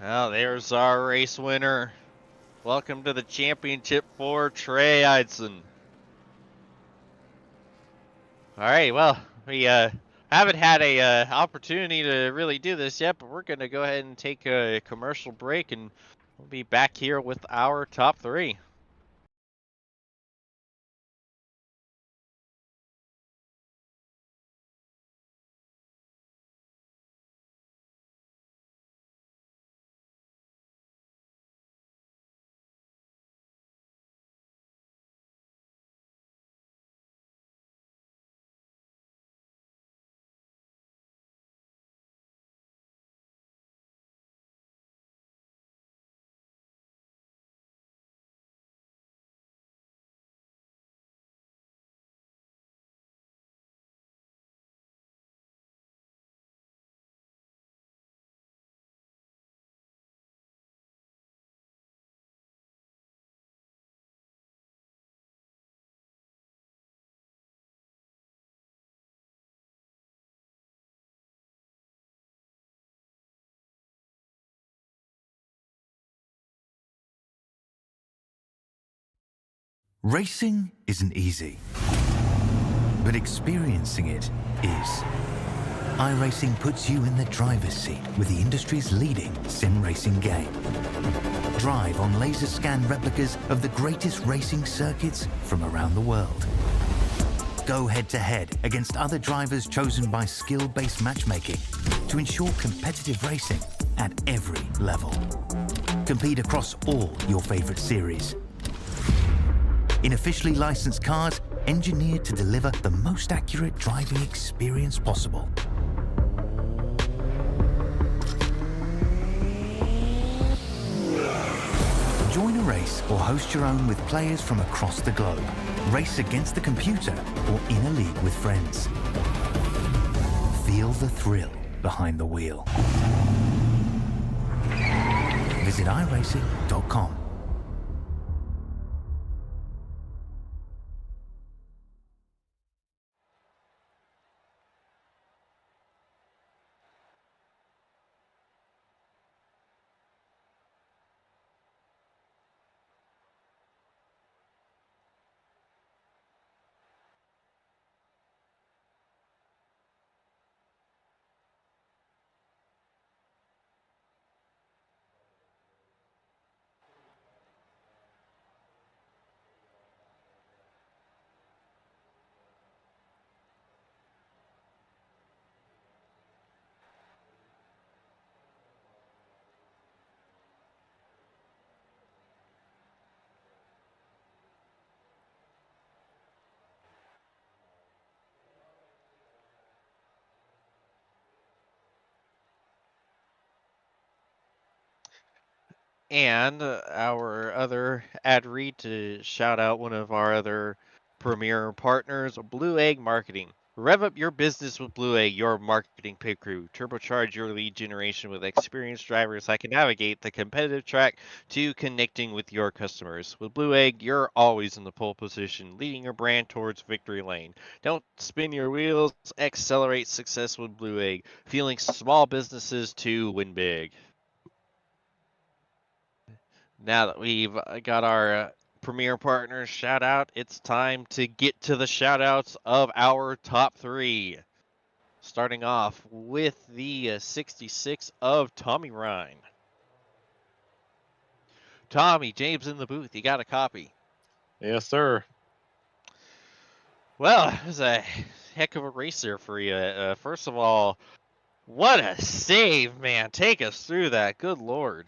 Well, there's our race winner. Welcome to the championship for Trey Eitzen. All right, well, we haven't had a opportunity to really do this yet, but we're going to go ahead and take a commercial break, and we'll be back here with our top 3. Racing isn't easy, but experiencing it is. iRacing puts you in the driver's seat with the industry's leading sim racing game. Drive on laser scan replicas of the greatest racing circuits from around the world. Go head-to-head against other drivers chosen by skill-based matchmaking to ensure competitive racing at every level. Compete across all your favorite series. In officially licensed cars, engineered to deliver the most accurate driving experience possible. Join a race or host your own with players from across the globe. Race against the computer or in a league with friends. Feel the thrill behind the wheel. Visit iRacing.com. And our other ad read to shout out one of our other premier partners, Blue Egg Marketing. Rev up your business with Blue Egg, your marketing pit crew. Turbocharge your lead generation with experienced drivers that can navigate the competitive track to connecting with your customers. With Blue Egg, you're always in the pole position, leading your brand towards victory lane. Don't spin your wheels, accelerate success with Blue Egg, fueling small businesses to win big. Now that we've got our premier partners shout out, it's time to get to the shout outs of our top three. Starting off with the 66 of Tommy Ryan. Tommy, James in the booth, you got a copy. Yes, sir. Well, it was a heck of a race there for you. First of all, what a save, man. Take us through that. Good Lord.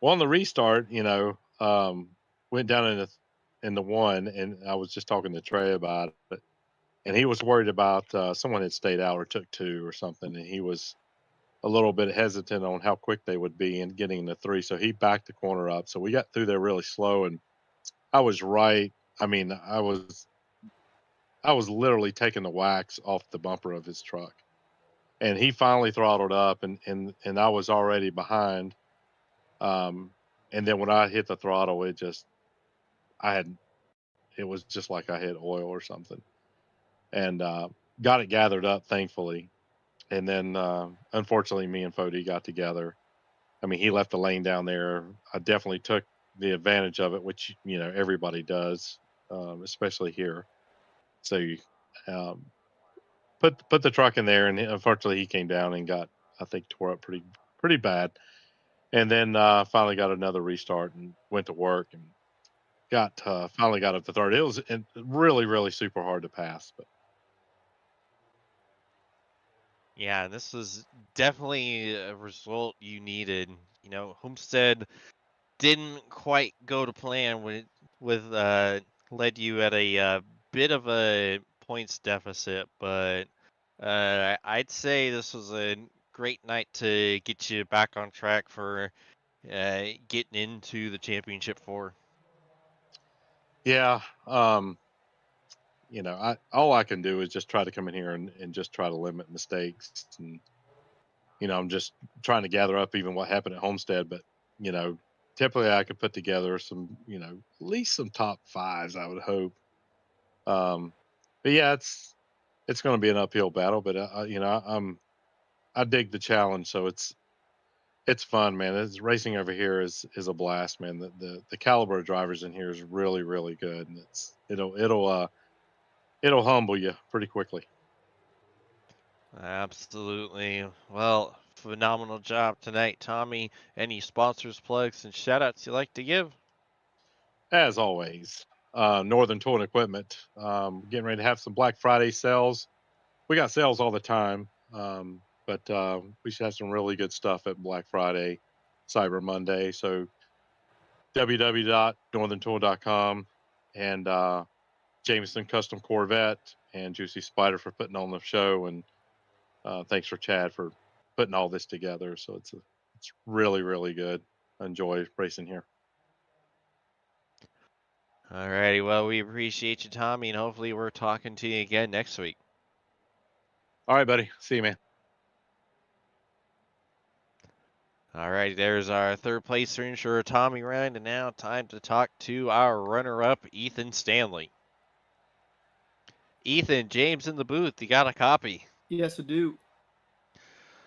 Well, on the restart, went down in the one, and I was just talking to Trey about it, and he was worried about someone had stayed out or took two or something, and he was a little bit hesitant on how quick they would be in getting the three, so he backed the corner up. So we got through there really slow, and I was right. I mean, I was literally taking the wax off the bumper of his truck, and he finally throttled up, and I was already behind. And then when I hit the throttle, I had, it was just like I had oil or something, and got it gathered up, thankfully. And then, unfortunately, me and Fody got together. I mean, he left the lane down there. I definitely took the advantage of it, which, everybody does, especially here. So you put the truck in there, and unfortunately, he came down and got, I think, tore up pretty bad. And then finally got another restart and went to work and finally got up to third. It was really super hard to pass, but Yeah, this was definitely a result you needed. Homestead didn't quite go to plan with led you at a bit of a points deficit, but I'd say this was a great night to get you back on track for getting into the championship four. yeah, I all I can do is just try to come in here and just try to limit mistakes, and I'm just trying to gather up even what happened at Homestead, but you know typically I could put together some, at least some top fives, I would hope. um but yeah, it's going to be an uphill battle, but I dig the challenge, so it's fun, man. It's racing over here is a blast, man. The caliber of drivers in here is really good, and it'll humble you pretty quickly. Absolutely. Well, phenomenal job tonight, Tommy. Any sponsors, plugs, and shout outs you like to give? As always, Northern Tool and Equipment, getting ready to have some Black Friday sales. We got sales all the time, but we should have some really good stuff at Black Friday, Cyber Monday. So www.northerntool.com, and Jameson Custom Corvette and Juicy Spider for putting on the show, and thanks for Chad for putting all this together. So it's really good. I enjoy racing here. Alrighty, well, we appreciate you, Tommy, and hopefully we're talking to you again next week. All right, buddy. See you, man. All right, there's our third place finisher, Tommy Ryan, and now time to talk to our runner-up, Ethan Stanley. Ethan, James in the booth, you got a copy. Yes, I do.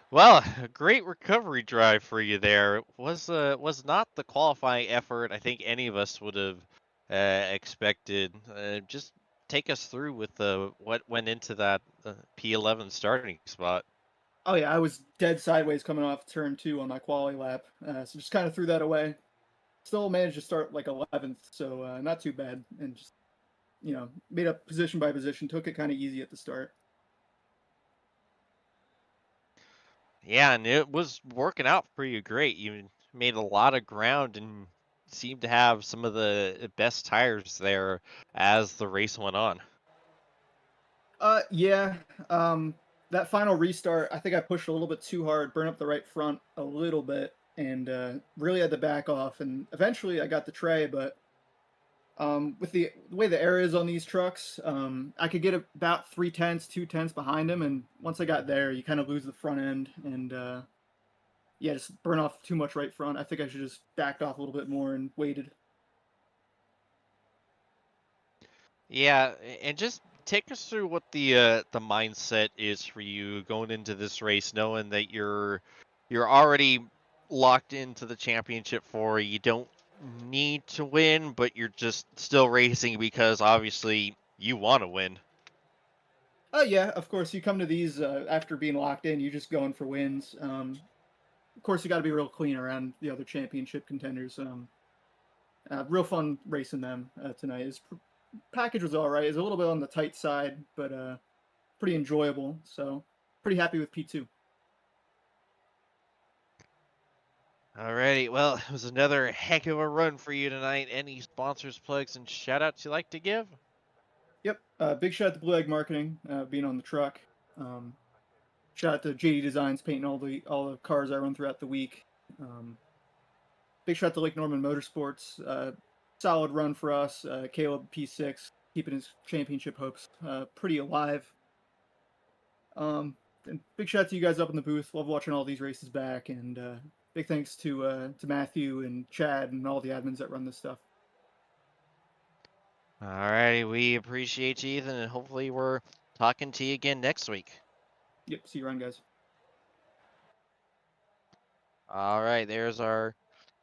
Well, a great recovery drive for you there. It was not the qualifying effort I think any of us would have expected. Just take us through with what went into that P11 starting spot. Oh yeah, I was dead sideways coming off turn 2 on my quality lap, so just kind of threw that away. Still managed to start like 11th, so not too bad, and just made up position by position. Took it kind of easy at the start. Yeah, and it was working out for you great. You made a lot of ground and seemed to have some of the best tires there as the race went on. Yeah. That final restart, I think I pushed a little bit too hard, burned up the right front a little bit, and really had to back off. And eventually, I got the tray, but with the way the air is on these trucks, I could get about 3/10, 2/10 behind him, and once I got there, you kind of lose the front end, and yeah, just burn off too much right front. I think I should just backed off a little bit more and waited. Yeah, and just take us through what the mindset is for you going into this race, knowing that you're already locked into the championship for. You don't need to win, but you're just still racing because obviously you want to win. Oh yeah, of course. You come to these after being locked in. You're just going for wins. Of course, you got to be real clean around the other championship contenders. Real fun racing them tonight. His package was all right. It's a little bit on the tight side, but pretty enjoyable. So pretty happy with P2. Alrighty, well, it was another heck of a run for you tonight. Any sponsors, plugs, and shout-outs you like to give? Yep. Big shout out to Blue Egg Marketing being on the truck. Shout out to JD Designs painting all the cars I run throughout the week. Big shout out to Lake Norman Motorsports. Solid run for us. Caleb P6 keeping his championship hopes pretty alive. And big shout out to you guys up in the booth. Love watching all these races back. And big thanks to Mathieu and Chad and all the admins that run this stuff. Alrighty, we appreciate you, Ethan, and hopefully we're talking to you again next week. Yep. See you around, guys. All right, there's our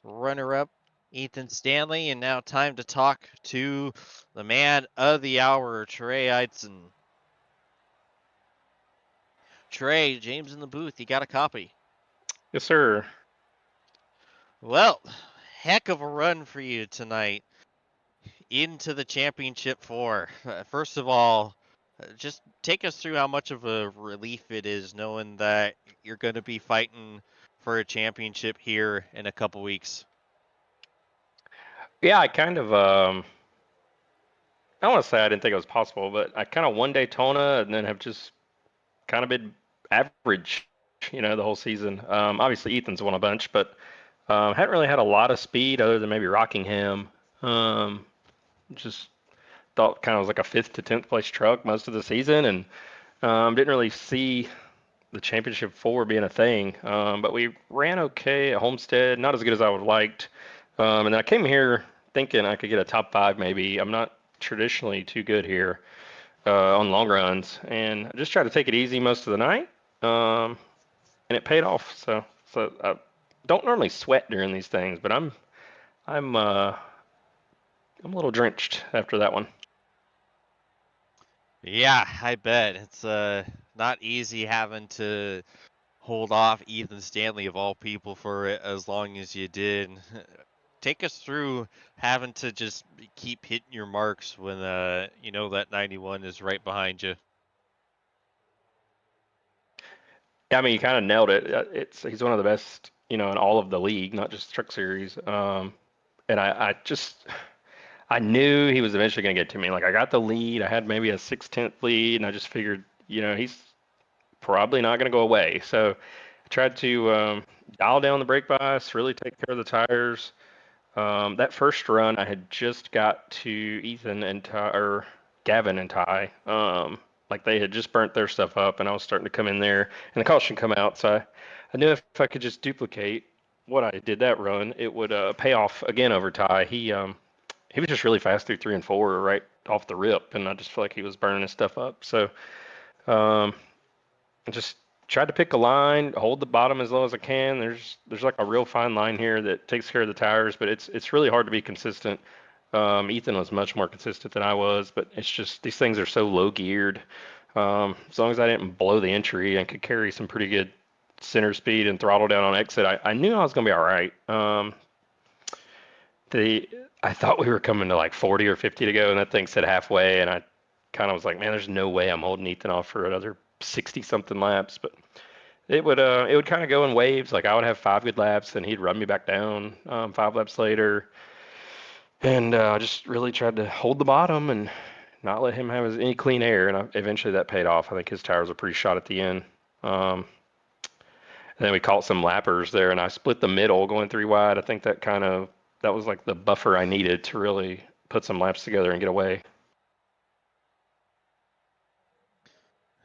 runner-up, Ethan Stanley, and now time to talk to the man of the hour, Trey Eidson. Trey, James in the booth, you got a copy? Yes, sir. Well, heck of a run for you tonight into the championship 4. First of all, just take us through how much of a relief it is knowing that you're going to be fighting for a championship here in a couple weeks. Yeah, I kind of, I don't want to say I didn't think it was possible, but I kind of won Daytona and then have just kind of been average, the whole season. Obviously, Ethan's won a bunch, but hadn't really had a lot of speed other than maybe Rockingham. Just thought kind of was like a 5th to 10th place truck most of the season, and didn't really see the championship 4 being a thing. But we ran okay at Homestead, not as good as I would have liked. And then I came here thinking I could get a top 5 maybe. I'm not traditionally too good here on long runs, and I just tried to take it easy most of the night, and it paid off. So I don't normally sweat during these things, but I'm a little drenched after that one. Yeah, I bet. It's not easy having to hold off Ethan Stanley of all people for as long as you did. Take us through having to just keep hitting your marks when that 91 is right behind you. Yeah, I mean, you kind of nailed it. He's one of the best, in all of the league, not just Truck Series. And I knew he was eventually going to get to me. Like, I got the lead. I had maybe a 6/10 lead, and I just figured, he's probably not going to go away. So I tried to dial down the brake bias, really take care of the tires. That first run, I had just got to Ethan and Gavin and Ty. like they had just burnt their stuff up, and I was starting to come in there, and the caution come out. So I knew if I could just duplicate what I did that run, it would pay off again over Ty. He was just really fast through 3 and 4 right off the rip, and I just feel like he was burning his stuff up. So I just tried to pick a line, hold the bottom as low as I can. There's like a real fine line here that takes care of the tires, but it's really hard to be consistent. Ethan was much more consistent than I was, but it's just these things are so low geared. As long as I didn't blow the entry and could carry some pretty good center speed and throttle down on exit, I knew I was gonna be all right. I thought we were coming to like 40 or 50 to go, and that thing said halfway, and I kind of was like, man, there's no way I'm holding Ethan off for another 60 something laps. But it would kind of go in waves. Like I would have 5 good laps, and he'd run me back down 5 laps later. And I just really tried to hold the bottom and not let him have any clean air. And eventually that paid off. I think his tires were pretty shot at the end. And then we caught some lappers there, and I split the middle going 3 wide. I think that was like the buffer I needed to really put some laps together and get away.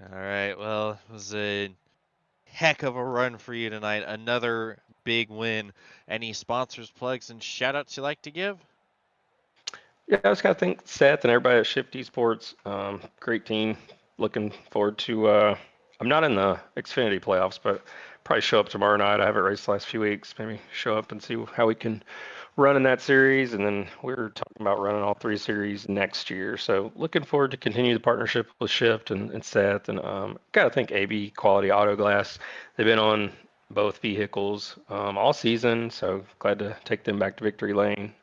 All right, well, it was a heck of a run for you tonight. Another big win. Any sponsors, plugs, and shout-outs you like to give? Yeah, I just got to thank Seth and everybody at Shift Esports. Great team. Looking forward to. I'm not in the Xfinity playoffs, but probably show up tomorrow night. I haven't raced the last few weeks. Maybe show up and see how we can run in that series. And then we're talking about running all 3 series next year. So looking forward to continue the partnership with Shift and Seth. And got to thank AB Quality Auto Glass. They've been on both vehicles all season. So glad to take them back to victory lane.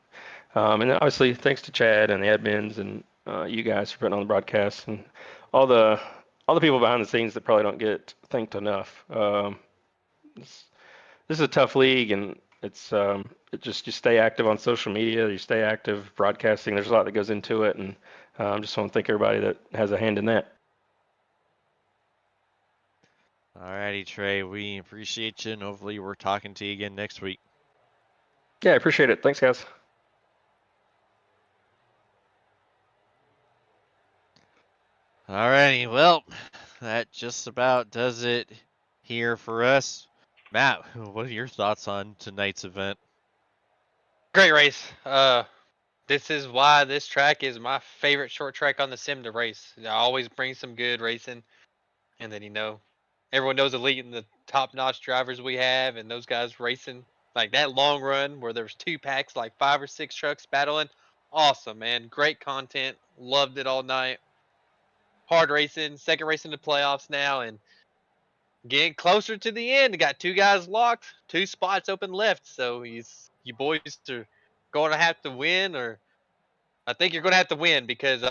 And then obviously, thanks to Chad and the admins and you guys for putting on the broadcast and all the people behind the scenes that probably don't get thanked enough. This is a tough league, and it's you stay active on social media, you stay active broadcasting. There's a lot that goes into it, and just want to thank everybody that has a hand in that. All righty, Trey. We appreciate you, and hopefully we're talking to you again next week. Yeah, I appreciate it. Thanks, guys. Alrighty, well, that just about does it here for us. Matt, what are your thoughts on tonight's event? Great race. This is why this track is my favorite short track on the sim to race. It always brings some good racing, and then everyone knows elite and the top-notch drivers we have, and those guys racing like that long run where there's 2 packs, like 5 or 6 trucks battling. Awesome, man. Great content. Loved it all night. Hard racing. Second race in the playoffs now, and getting closer to the end. Got 2 guys locked, 2 spots open left. So you boys are going to have to win, or I think you're going to have to win because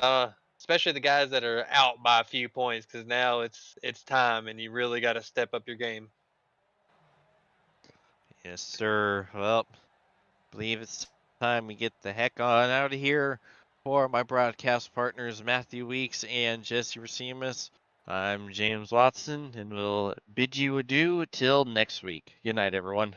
especially the guys that are out by a few points, because now it's time, and you really got to step up your game. Yes, sir. Well, believe it's time we get the heck on out of here. For my broadcast partners, Matthew Weeks and Jesse Rasimas, I'm James Watson, and we'll bid you adieu till next week. Good night, everyone.